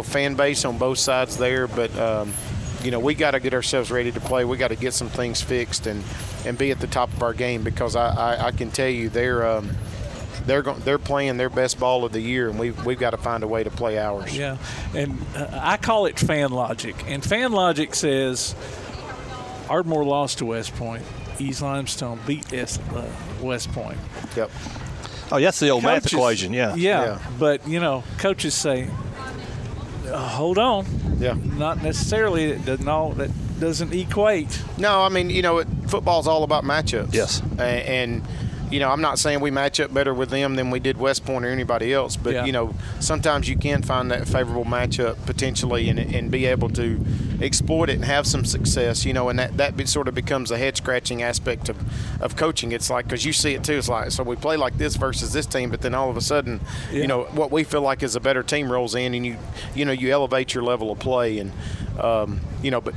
fan base on both sides there. But we got to get ourselves ready to play. We got to get some things fixed and be at the top of our game, because I can tell you they're playing their best ball of the year, and we've got to find a way to play ours. Yeah, and I call it fan logic. And fan logic says Ardmore lost to West Point. East Limestone beat West Point. Yep. Oh, that's the old math equation, Yeah, but, coaches say, hold on. Yeah. Not necessarily. That doesn't equate. No, I mean, football's all about matchups. Yes. And I'm not saying we match up better with them than we did West Point or anybody else, but, sometimes you can find that favorable matchup potentially and be able to exploit it and have some success, and that sort of becomes a head-scratching aspect of coaching. It's like, because you see it too, it's like, so we play like this versus this team, but then all of a sudden, what we feel like is a better team rolls in, and you elevate your level of play, and, but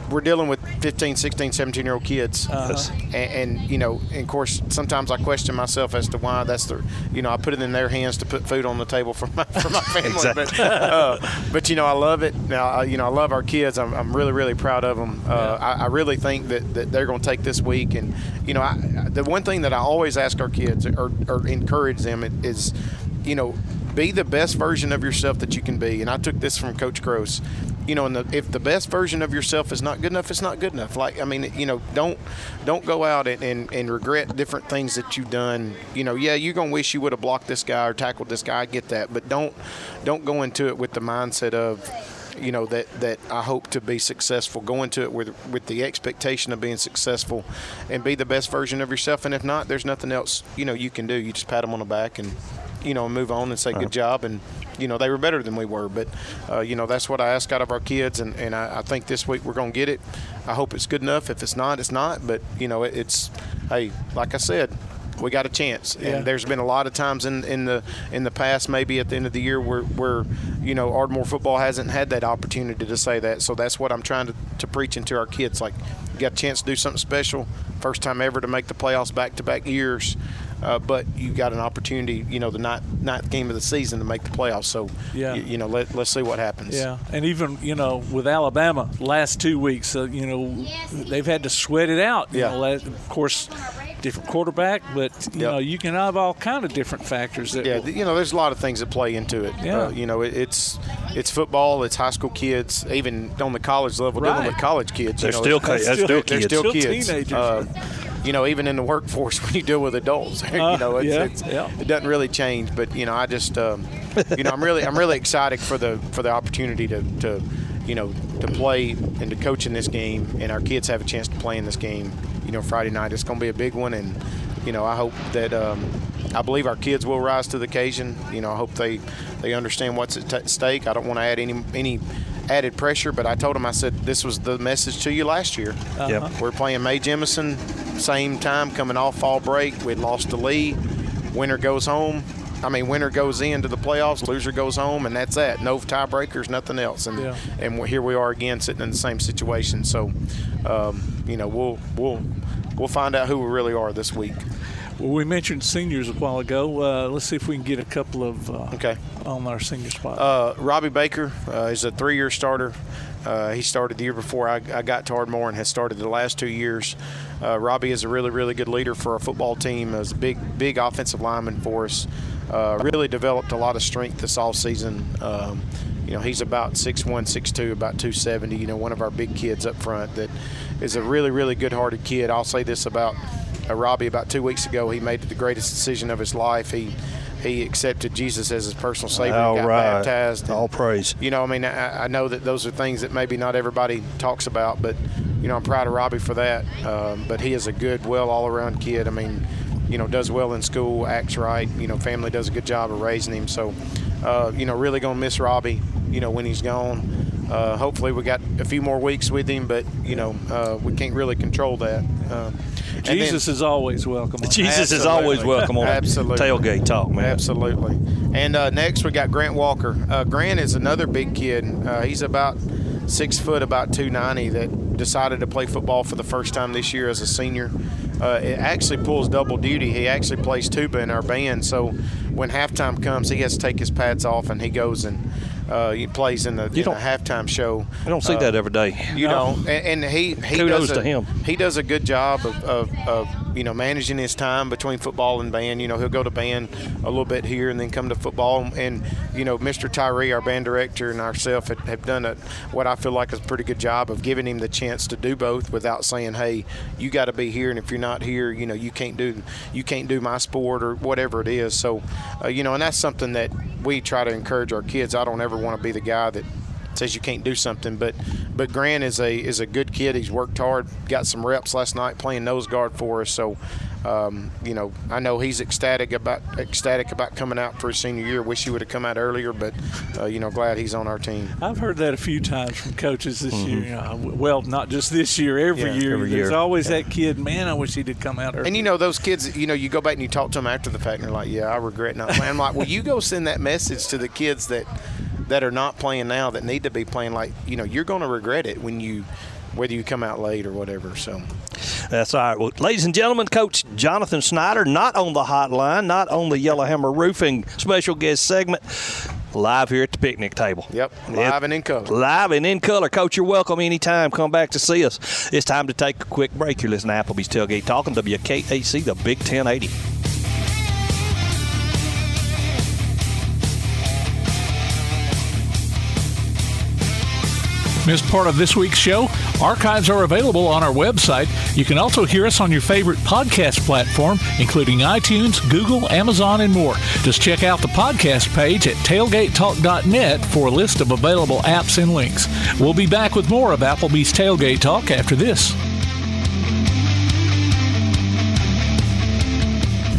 we're dealing with 15, 16, 17-year-old kids. And of course, sometimes I question myself as to why that's I put it in their hands to put food on the table for my family. Exactly. But I love it. Now, I love our kids. I'm really, really proud of them. I really think that they're going to take this week. And, the one thing that I always ask our kids or encourage them is, be the best version of yourself that you can be. And I took this from Coach Gross. If the best version of yourself is not good enough, it's not good enough. Don't go out and regret different things that you've done. You're going to wish you would have blocked this guy or tackled this guy. I get that. But don't go into it with the mindset of, that I hope to be successful. Go into it with the expectation of being successful and be the best version of yourself. And if not, there's nothing else, you can do. You just pat them on the back and, move on and say good job. And, they were better than we were. But, that's what I ask out of our kids. And I think this week we're going to get it. I hope it's good enough. If it's not, it's not. But, it's, hey, like I said, we got a chance. Yeah. And there's been a lot of times in the past, maybe at the end of the year, where Ardmore football hasn't had that opportunity to say that. So that's what I'm trying to preach into our kids. Like, you got a chance to do something special, first time ever to make the playoffs back-to-back years. But you got an opportunity, the ninth game of the season to make the playoffs. So, let's see what happens. Yeah, and even, with Alabama, last 2 weeks, they've had to sweat it out. Of course, different quarterback, but, you can have all kind of different factors. There's a lot of things that play into it. Yeah. It's football, it's high school kids, even on the college level, dealing with college kids. They're still kids. They're still kids. Teenagers. Even in the workforce when you deal with adults, it doesn't really change. But I just, I'm really excited for the opportunity to play and to coach in this game, and our kids have a chance to play in this game. Friday night, it's going to be a big one, and I hope that I believe our kids will rise to the occasion. I hope they understand what's at stake. I don't want to add any added pressure, but I told them, I said, this was the message to you last year. We're playing Mae Jemison, same time, coming off fall break. We'd lost to Lee. Winner goes home. Winner goes into the playoffs, loser goes home, and that's that. No tiebreakers, nothing else. And here we are again, sitting in the same situation. So, we'll find out who we really are this week. Well, we mentioned seniors a while ago. Let's see if we can get a couple of on our senior spot. Robbie Baker is a 3-year starter. He started the year before I got to Ardmore and has started the last 2 years. Robbie is a really, really good leader for our football team. Is a big offensive lineman for us. Really developed a lot of strength this offseason. He's about 6'1", 6'2", about 270. One of our big kids up front that is a really, really good-hearted kid. I'll say this about Robbie. About 2 weeks ago, he made the greatest decision of his life. He accepted Jesus as his personal Savior, got baptized. And, all praise. I know that those are things that maybe not everybody talks about, but, I'm proud of Robbie for that. But he is a good, all-around kid. Does well in school, acts right. Family does a good job of raising him. So, really going to miss Robbie, when he's gone. Hopefully we got a few more weeks with him, but, we can't really control that. Jesus is always welcome. Jesus is always welcome on Tailgate Talk, man. Absolutely. And next we got Grant Walker. Grant is another big kid. He's about 6 foot, about 290, that decided to play football for the first time this year as a senior. It actually pulls double duty. He actually plays tuba in our band, so when halftime comes, he has to take his pads off and he goes and he plays in the halftime show. I don't see that every day. And he kudos to him. He does a good job of managing his time between football and band. He'll go to band a little bit here and then come to football. And Mr. Tyree, our band director, and ourselves have done what I feel like is a pretty good job of giving him the chance to do both without saying, hey, you got to be here, and if you're not here, you can't do my sport or whatever it is. So, and that's something that we try to encourage our kids. I don't ever want to be the guy that says you can't do something, but Grant is a good kid. He's worked hard, got some reps last night playing nose guard for us. So, I know he's ecstatic about coming out for his senior year. Wish he would have come out earlier, but glad he's on our team. I've heard that a few times from coaches this year. Well, not just this year, every year. There's always that kid. Man, I wish he'd have come out earlier. And those kids. You go back and you talk to them after the fact, and they're like, "Yeah, I regret not playing." I'm like, "Well, you go send that message to the kids that are not playing now, that need to be playing. Like, you're going to regret it whether you come out late or whatever." So that's all right. Well, ladies and gentlemen, Coach Jonathan Snider, not on the hotline, not on the Yellowhammer Roofing special guest segment, live here at the picnic table. Yep, live and in color. Live and in color. Coach, you're welcome anytime. Come back to see us. It's time to take a quick break. You're listening to Applebee's Tailgate Talk on WKAC, the Big 1080. Missed part of this week's show? Archives are available on our website. You can also hear us on your favorite podcast platform, including iTunes, Google, Amazon, and more. Just check out the podcast page at tailgatetalk.net for a list of available apps and links. We'll be back with more of Applebee's Tailgate Talk after this.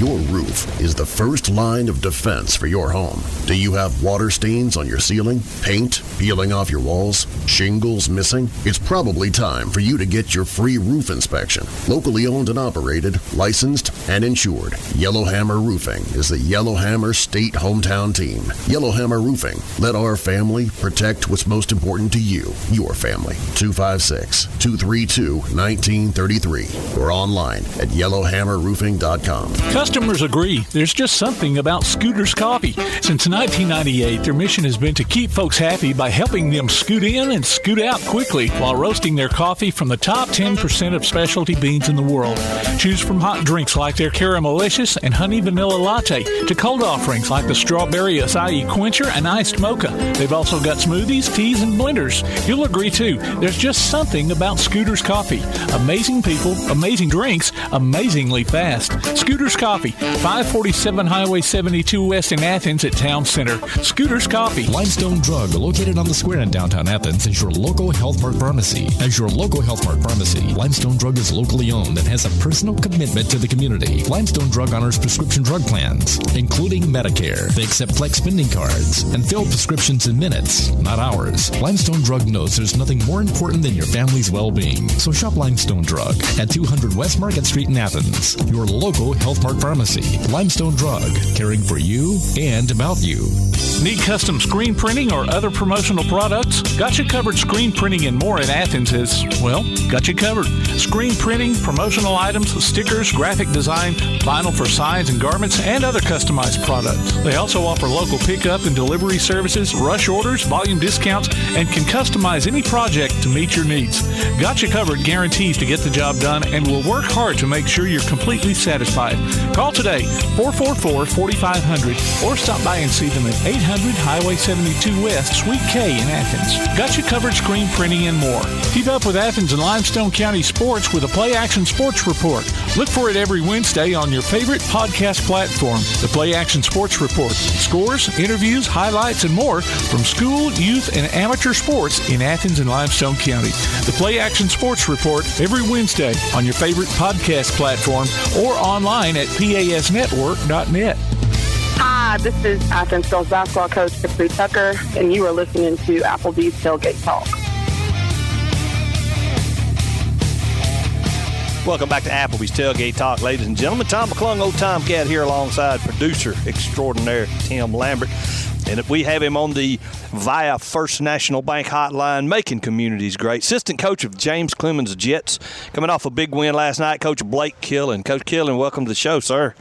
Your roof is the first line of defense for your home. Do you have water stains on your ceiling, paint peeling off your walls, shingles missing? It's probably time for you to get your free roof inspection. Locally owned and operated, licensed, and insured, Yellowhammer Roofing is the Yellowhammer State hometown team. Yellowhammer Roofing. Let our family protect what's most important to you, your family. 256-232-1933 or online at yellowhammerroofing.com. Customers agree. There's just something about Scooter's Coffee. Since 1998, their mission has been to keep folks happy by helping them scoot in and scoot out quickly while roasting their coffee from the top 10% of specialty beans in the world. Choose from hot drinks like their Caramelicious and Honey Vanilla Latte to cold offerings like the Strawberry Acai Quencher and Iced Mocha. They've also got smoothies, teas, and blenders. You'll agree, too. There's just something about Scooter's Coffee. Amazing people, amazing drinks, amazingly fast. Scooter's Coffee, 547 Highway 72 West in Athens at Town Center. Scooter's Coffee. Limestone Drug, located on the square in downtown Athens, is your local Health Mart pharmacy. As your local Health Mart pharmacy, Limestone Drug is locally owned and has a personal commitment to the community. Limestone Drug honors prescription drug plans, including Medicare. They accept flex spending cards and fill prescriptions in minutes, not hours. Limestone Drug knows there's nothing more important than your family's well-being. So shop Limestone Drug at 200 West Market Street in Athens, your local Health Mart pharmacy. Limestone Drug, caring for you and about you. Need custom screen printing or other promotional products? Got You Covered Screen Printing and More in Athens is, well, got you covered. Screen printing, promotional items, stickers, graphic design, vinyl for signs and garments, and other customized products. They also offer local pickup and delivery services, rush orders, volume discounts, and can customize any project to meet your needs. Got You Covered guarantees to get the job done and will work hard to make sure you're completely satisfied. Call today, 444-4500, or stop by and see them at 800 Highway 72 West, Suite K in Athens. Got You Covered Screen Printing and more. Keep up with Athens and Limestone County sports with a Play Action Sports Report. Look for it every Wednesday on your favorite podcast platform. The Play Action Sports Report. Scores, interviews, highlights, and more from school, youth, and amateur sports in Athens and Limestone County. The Play Action Sports Report every Wednesday on your favorite podcast platform or online at pasnetwork.net. Hi, this is Athens girls basketball coach Tiffany Tucker, and you are listening to Applebee's Tailgate Talk. Welcome back to Applebee's Tailgate Talk, ladies and gentlemen. Tom McClung, Old Tom Cat here alongside producer extraordinaire Tim Lambert. And we have him on the via First National Bank hotline, making communities great. Assistant coach of James Clemens Jets, coming off a big win last night, Coach Blake Killen. Coach Killen, welcome to the show, sir.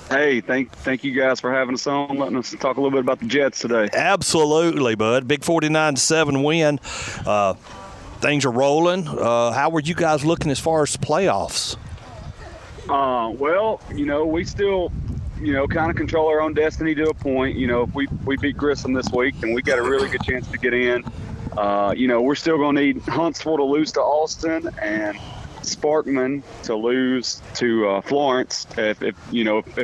Hey, thank you guys for having us on, letting us talk a little bit about the Jets today. Absolutely, bud. Big 49-7 win. Things are rolling. How were you guys looking as far as the playoffs? Well, we still, kind of control our own destiny to a point. If we beat Grissom this week, then we got a really good chance to get in. We're still going to need Huntsville to lose to Austin and Sparkman to lose to Florence. If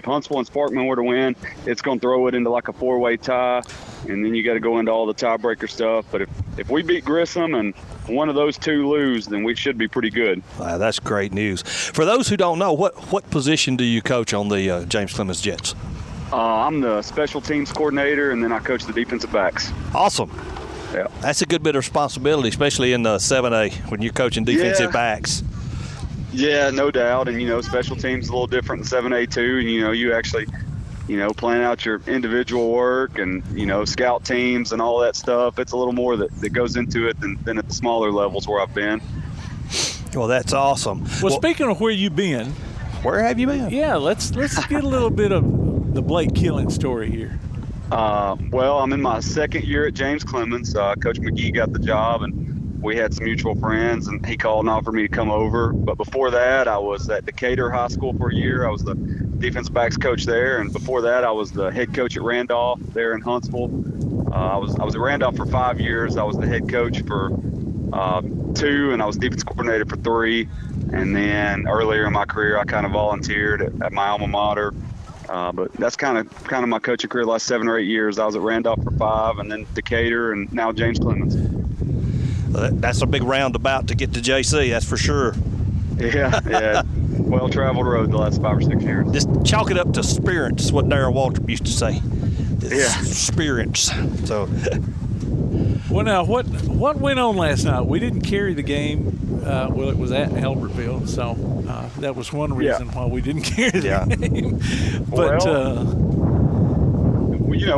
Huntsville and Sparkman were to win, it's going to throw it into like a 4-way tie, and then you got to go into all the tiebreaker stuff. But if we beat Grissom and one of those two lose, then we should be pretty good. Wow, that's great news. For those who don't know, what position do you coach on the James Clemens Jets? I'm the special teams coordinator, and then I coach the defensive backs. Awesome. Yeah. That's a good bit of responsibility, especially in the 7A when you're coaching defensive backs. Yeah, no doubt. And, special teams is a little different in 7A too. And, you actually, plan out your individual work and, scout teams and all that stuff. It's a little more that goes into it than at the smaller levels where I've been. Well, that's awesome. Well, speaking of where you've been. Where have you been? Yeah, let's get a little bit of the Blake Killen story here. Well, I'm in my second year at James Clemens. Coach McGee got the job, and we had some mutual friends, and he called and offered me to come over. But before that, I was at Decatur High School for a year. I was the defensive backs coach there, and before that, I was the head coach at Randolph there in Huntsville. I was at Randolph for 5 years. I was the head coach for 2, and I was defense coordinator for 3. And then earlier in my career, I kind of volunteered at my alma mater. But that's kind of my coaching career the last 7 or 8 years. I was at Randolph for 5, and then Decatur, and now James Clemens. That's a big roundabout to get to JC, that's for sure. Yeah. Well-traveled road the last 5 or 6 years. Just chalk it up to spirits, what Darryl Waltrip used to say. Spirits. So. Well, now, what went on last night? We didn't carry the game. It was at Albertville, so that was one reason why we didn't carry the game. But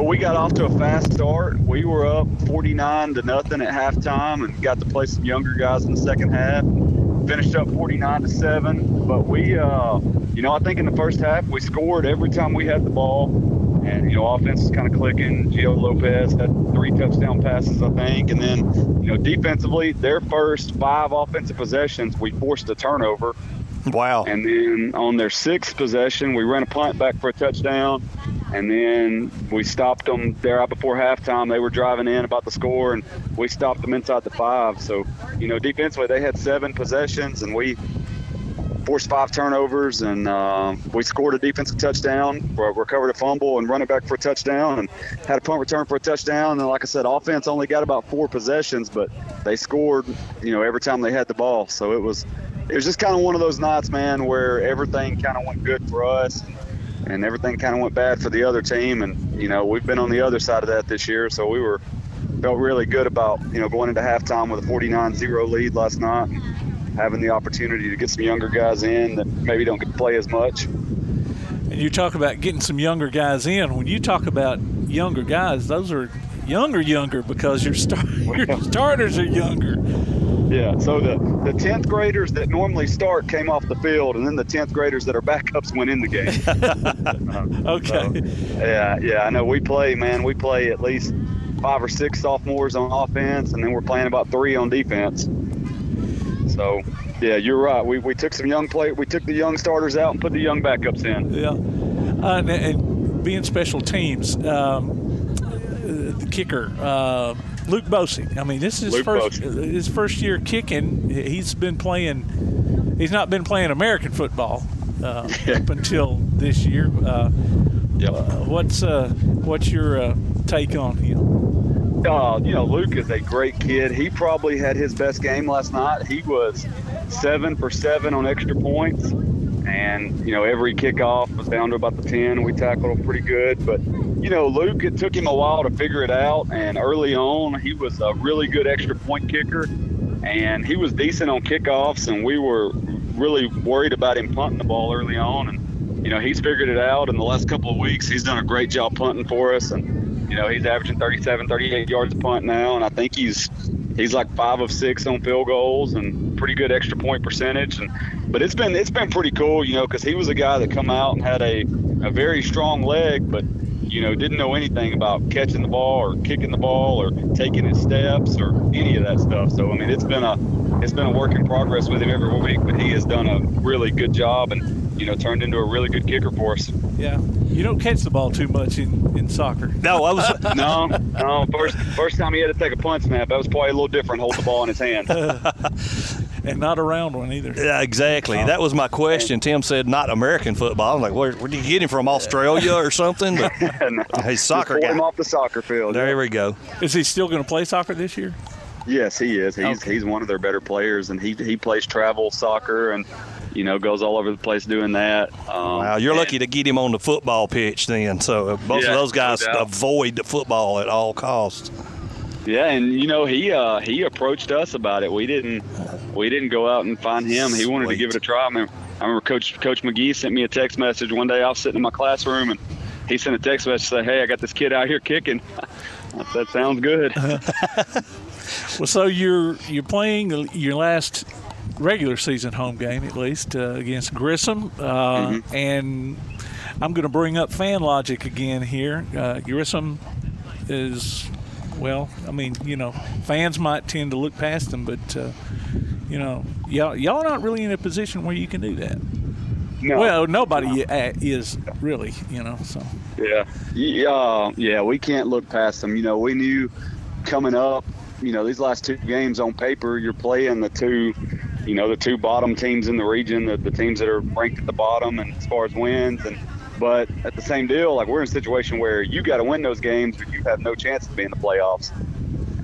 we got off to a fast start. We were up 49-0 at halftime, and got to play some younger guys in the second half. Finished up 49-7. But we, I think in the first half we scored every time we had the ball. And, offense is kind of clicking. Gio Lopez had 3 touchdown passes, I think. And then, defensively, their first 5 offensive possessions, we forced a turnover. Wow. And then on their 6th possession, we ran a punt back for a touchdown. And then we stopped them there right before halftime. They were driving in about to score, and we stopped them inside the 5. So, defensively, they had 7 possessions, and we forced 5 turnovers, and we scored a defensive touchdown, recovered a fumble, and run it back for a touchdown, and had a punt return for a touchdown. And like I said, offense only got about 4 possessions, but they scored, every time they had the ball. So it was just kind of one of those nights, man, where everything kind of went good for us, and everything kind of went bad for the other team. And we've been on the other side of that this year, so we felt really good about going into halftime with a 49-0 lead last night. Having the opportunity to get some younger guys in that maybe don't get to play as much. And you talk about getting some younger guys in. When you talk about younger guys, those are younger because your starters are younger. Yeah, so the 10th graders that normally start came off the field, and then the 10th graders that are backups went in the game. Okay. So, I know we play at least 5 or 6 sophomores on offense, and then we're playing about 3 on defense. So, yeah, you're right. We took some young we took the young starters out and put the young backups in. Yeah, and being special teams, the kicker, Luke Bosey. I mean, this is his first year kicking. He's not been playing American football up until this year. What's your take on him? Luke is a great kid. He probably had his best game last night. He was 7 for 7 on extra points. And, every kickoff was down to about the 10. We tackled him pretty good. But, Luke, it took him a while to figure it out. And early on, he was a really good extra point kicker. And he was decent on kickoffs. And we were really worried about him punting the ball early on. And, he's figured it out. In the last couple of weeks, he's done a great job punting for us. And, he's averaging 37, 38 yards a punt now, and I think he's like 5 of 6 on field goals and pretty good extra point percentage. But it's been pretty cool, because he was a guy that come out and had a very strong leg, but didn't know anything about catching the ball or kicking the ball or taking his steps or any of that stuff. So I mean, it's been a work in progress with him every week, but he has done a really good job. And turned into a really good kicker for us. Yeah. You don't catch the ball too much in soccer. No, I was no. First time he had to take a punt snap, that was probably a little different, hold the ball in his hand. And not a round one either. Yeah, exactly. That was my question. Tim said not American football. I'm like, where did you get him from, Australia or something? But No. he's soccer Just guy. him off the soccer field. There we go. Is he still going to play soccer this year? Yes, he is. He's one of their better players, and he plays travel soccer and goes all over the place doing that. Wow, you're lucky to get him on the football pitch then. So most of those guys avoid the football at all costs. Yeah, and he approached us about it. We didn't go out and find him. He wanted to give it a try. I remember Coach McGee sent me a text message one day. I was sitting in my classroom, and he sent a text message saying, "Hey, I got this kid out here kicking." I said, "That sounds good." Well, so you're playing your last regular season home game, at least, against Grissom. And I'm going to bring up fan logic again here. Grissom is, fans might tend to look past them, but, y'all are not really in a position where you can do that. No. Well, nobody is really, so. Yeah, we can't look past them. We knew coming up, these last two games on paper, you're playing the two bottom teams in the region, the teams that are ranked at the bottom and as far as wins. But at the same deal, like, we're in a situation where you got to win those games or you have no chance to be in the playoffs.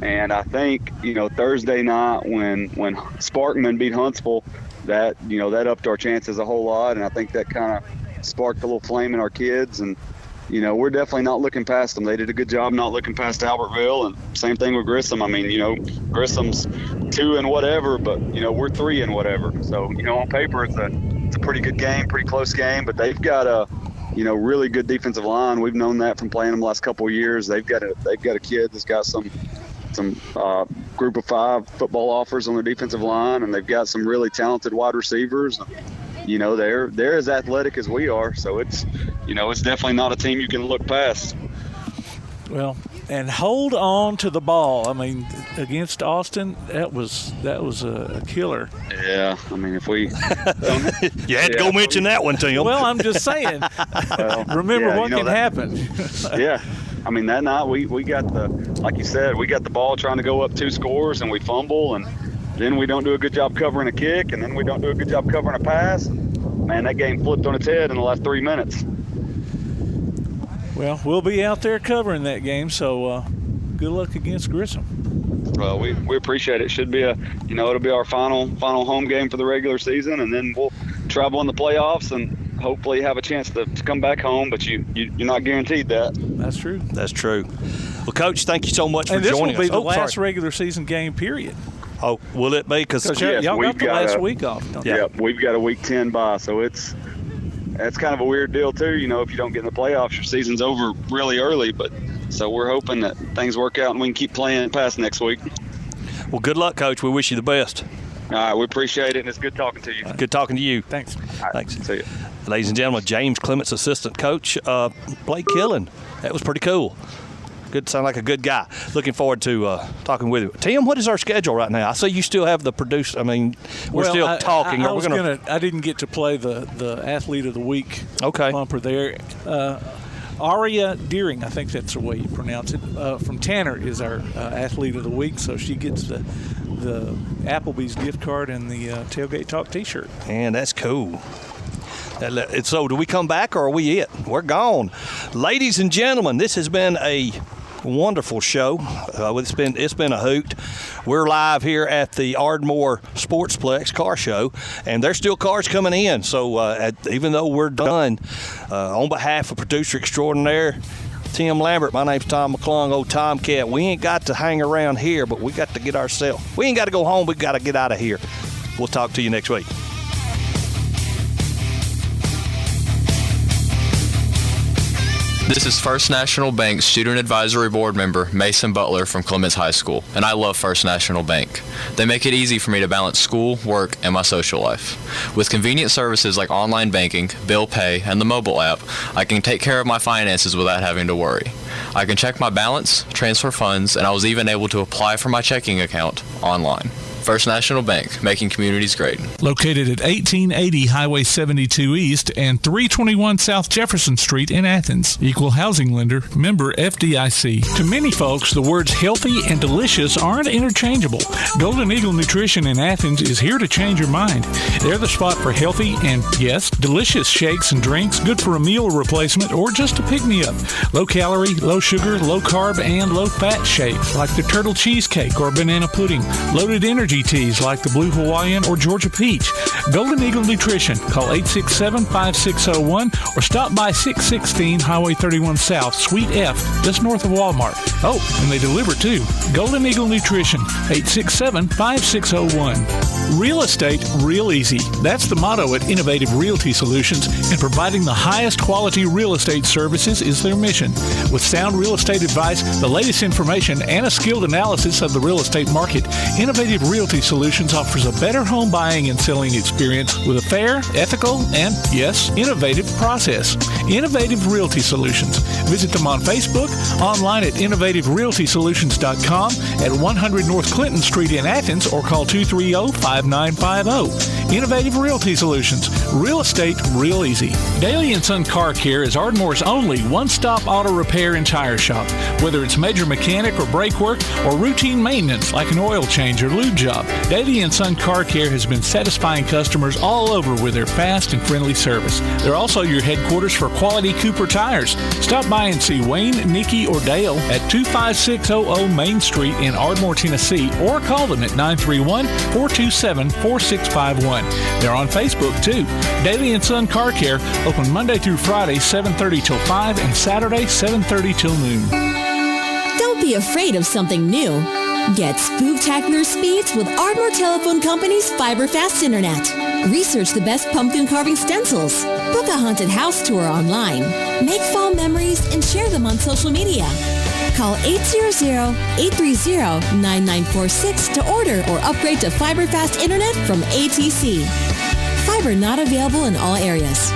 And I think, Thursday night when Sparkman beat Huntsville, that upped our chances a whole lot. And I think that kind of sparked a little flame in our kids. And, we're definitely not looking past them. They did a good job not looking past Albertville, and same thing with Grissom. I mean, Grissom's 2 and whatever, but, we're 3 and whatever. So, on paper, it's a pretty good game, pretty close game, but they've got a, really good defensive line. We've known that from playing them the last couple of years. They've got a kid that's got some group of 5 football offers on their defensive line, and they've got some really talented wide receivers. They're as athletic as we are, so it's definitely not a team you can look past. Well, and hold on to the ball. I mean, against Austin, that was a killer. Yeah, I mean, if we you had to go mention that one, Tim. Well, I'm just saying. Remember what can happen. Yeah. I mean, that night we got like you said, we got the ball trying to go up 2 scores, and we fumble, and then we don't do a good job covering a kick, and then we don't do a good job covering a pass. Man, that game flipped on its head in the last 3 minutes. Well, we'll be out there covering that game, so good luck against Grissom. Well, we appreciate it. Should be it'll be our final home game for the regular season, and then we'll travel in the playoffs and hopefully have a chance to come back home, but you're not guaranteed that. That's true. That's true. Well, Coach, thank you so much for joining us. And this will be the last regular season game, period. Oh, will it be? Because y'all got the last week off. Yeah, we've got a week 10 bye, so that's kind of a weird deal too. If you don't get in the playoffs, your season's over really early. But so we're hoping that things work out and we can keep playing past next week. Well, good luck, Coach. We wish you the best. All right, we appreciate it, and it's good talking to you. Good talking to you. Thanks. Right, thanks. See you. Ladies and gentlemen, James Clemens, assistant coach, Blake Killen. That was pretty cool. Good, sound like a good guy. Looking forward to talking with you. Tim, what is our schedule right now? I see you still have the producer. I mean, we're still talking. I didn't get to play the athlete of the week bumper there. Aria Deering, I think that's the way you pronounce it, from Tanner is our athlete of the week, so she gets the Applebee's gift card and the Tailgate Talk T-shirt. And that's cool. So do we come back or are we it? We're gone. Ladies and gentlemen, this has been a wonderful show. It's been a hoot. We're live here at the Ardmore Sportsplex Car Show, and there's still cars coming in. So even though we're done, on behalf of producer extraordinaire Tim Lambert, my name's Tom McClung, old Tomcat. We ain't got to hang around here, but we got to get ourselves. We ain't got to go home. We got to get out of here. We'll talk to you next week. This is First National Bank Student Advisory Board member Mason Butler from Clemens High School, and I love First National Bank. They make it easy for me to balance school, work, and my social life. With convenient services like online banking, bill pay, and the mobile app, I can take care of my finances without having to worry. I can check my balance, transfer funds, and I was even able to apply for my checking account online. First National Bank, making communities great. Located at 1880 Highway 72 East and 321 South Jefferson Street in Athens. Equal housing lender, member FDIC. To many folks, the words healthy and delicious aren't interchangeable. Golden Eagle Nutrition in Athens is here to change your mind. They're the spot for healthy and, yes, delicious shakes and drinks, good for a meal replacement or just to pick-me-up. Low-calorie, low-sugar, low-carb, and low-fat shakes like the turtle cheesecake or banana pudding. Loaded energy teas like the Blue Hawaiian or Georgia Peach. Golden Eagle Nutrition. Call 867-5601 or stop by 616 Highway 31 South, Suite F, just north of Walmart. Oh, and they deliver too. Golden Eagle Nutrition, 867-5601. Real estate, real easy. That's the motto at Innovative Realty Solutions, and providing the highest quality real estate services is their mission. With sound real estate advice, the latest information, and a skilled analysis of the real estate market, Innovative Realty Solutions offers a better home buying and selling experience with a fair, ethical, and, yes, innovative process. Innovative Realty Solutions. Visit them on Facebook, online at innovativerealtysolutions.com, at 100 North Clinton Street in Athens, or call 230-5950. Innovative Realty Solutions. Real estate, real easy. Daly & Son Car Care is Ardmore's only one-stop auto repair and tire shop. Whether it's major mechanic or brake work or routine maintenance like an oil change or lube job, Daly & Son Car Care has been satisfying customers all over with their fast and friendly service. They're also your headquarters for quality Cooper tires. Stop by and see Wayne, Nikki, or Dale at 25600 Main Street in Ardmore, Tennessee, or call them at 931-427-4651. They're on Facebook too. Daly & Son Car Care, open Monday through Friday, 7:30 till 5, and Saturday, 7:30 till noon. Don't be afraid of something new. Get spooktacular speeds with Ardmore Telephone Company's Fiber Fast Internet. Research the best pumpkin carving stencils. Book a haunted house tour online. Make fall memories and share them on social media. Call 800-830-9946 to order or upgrade to Fiber Fast Internet from ATC. Fiber not available in all areas.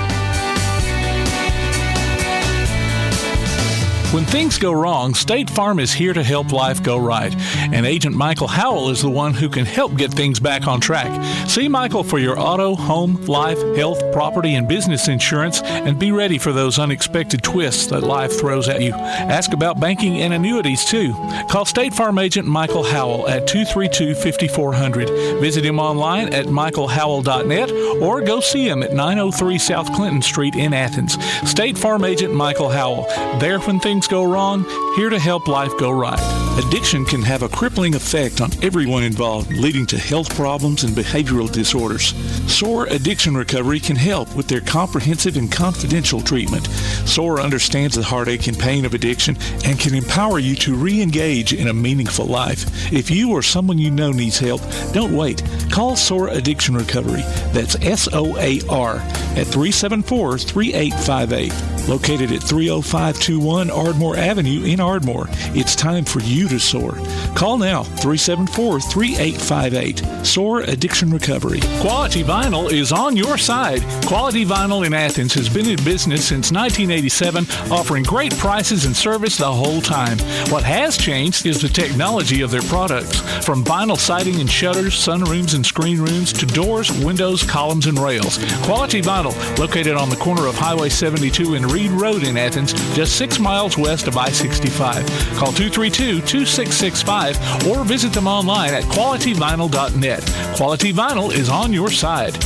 When things go wrong, State Farm is here to help life go right. And Agent Michael Howell is the one who can help get things back on track. See Michael for your auto, home, life, health, property, and business insurance, and be ready for those unexpected twists that life throws at you. Ask about banking and annuities, too. Call State Farm Agent Michael Howell at 232-5400. Visit him online at michaelhowell.net or go see him at 903 South Clinton Street in Athens. State Farm Agent Michael Howell. There when things go wrong, here to help life go right. Addiction can have a crippling effect on everyone involved, leading to health problems and behavioral disorders. SOAR Addiction Recovery can help with their comprehensive and confidential treatment. SOAR understands the heartache and pain of addiction and can empower you to re-engage in a meaningful life. If you or someone you know needs help, don't wait. Call SOAR Addiction Recovery. That's SOAR at 374-3858. Located at 30521 Ardmore Avenue in Ardmore. It's time for you to soar. Call now, 374-3858. SOAR Addiction Recovery. Quality Vinyl is on your side. Quality Vinyl in Athens has been in business since 1987, offering great prices and service the whole time. What has changed is the technology of their products. From vinyl siding and shutters, sunrooms and screen rooms, to doors, windows, columns, and rails. Quality Vinyl, located on the corner of Highway 72 and Reed Road in Athens, just 6 miles west of I-65. Call 232-2665 or visit them online at qualityvinyl.net. Quality Vinyl is on your side.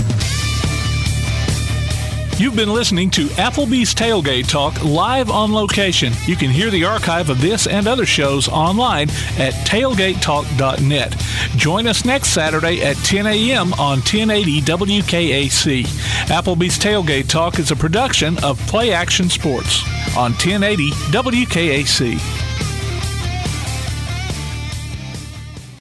You've been listening to Applebee's Tailgate Talk live on location. You can hear the archive of this and other shows online at tailgatetalk.net. Join us next Saturday at 10 a.m. on 1080 WKAC. Applebee's Tailgate Talk is a production of Play Action Sports on 1080 WKAC.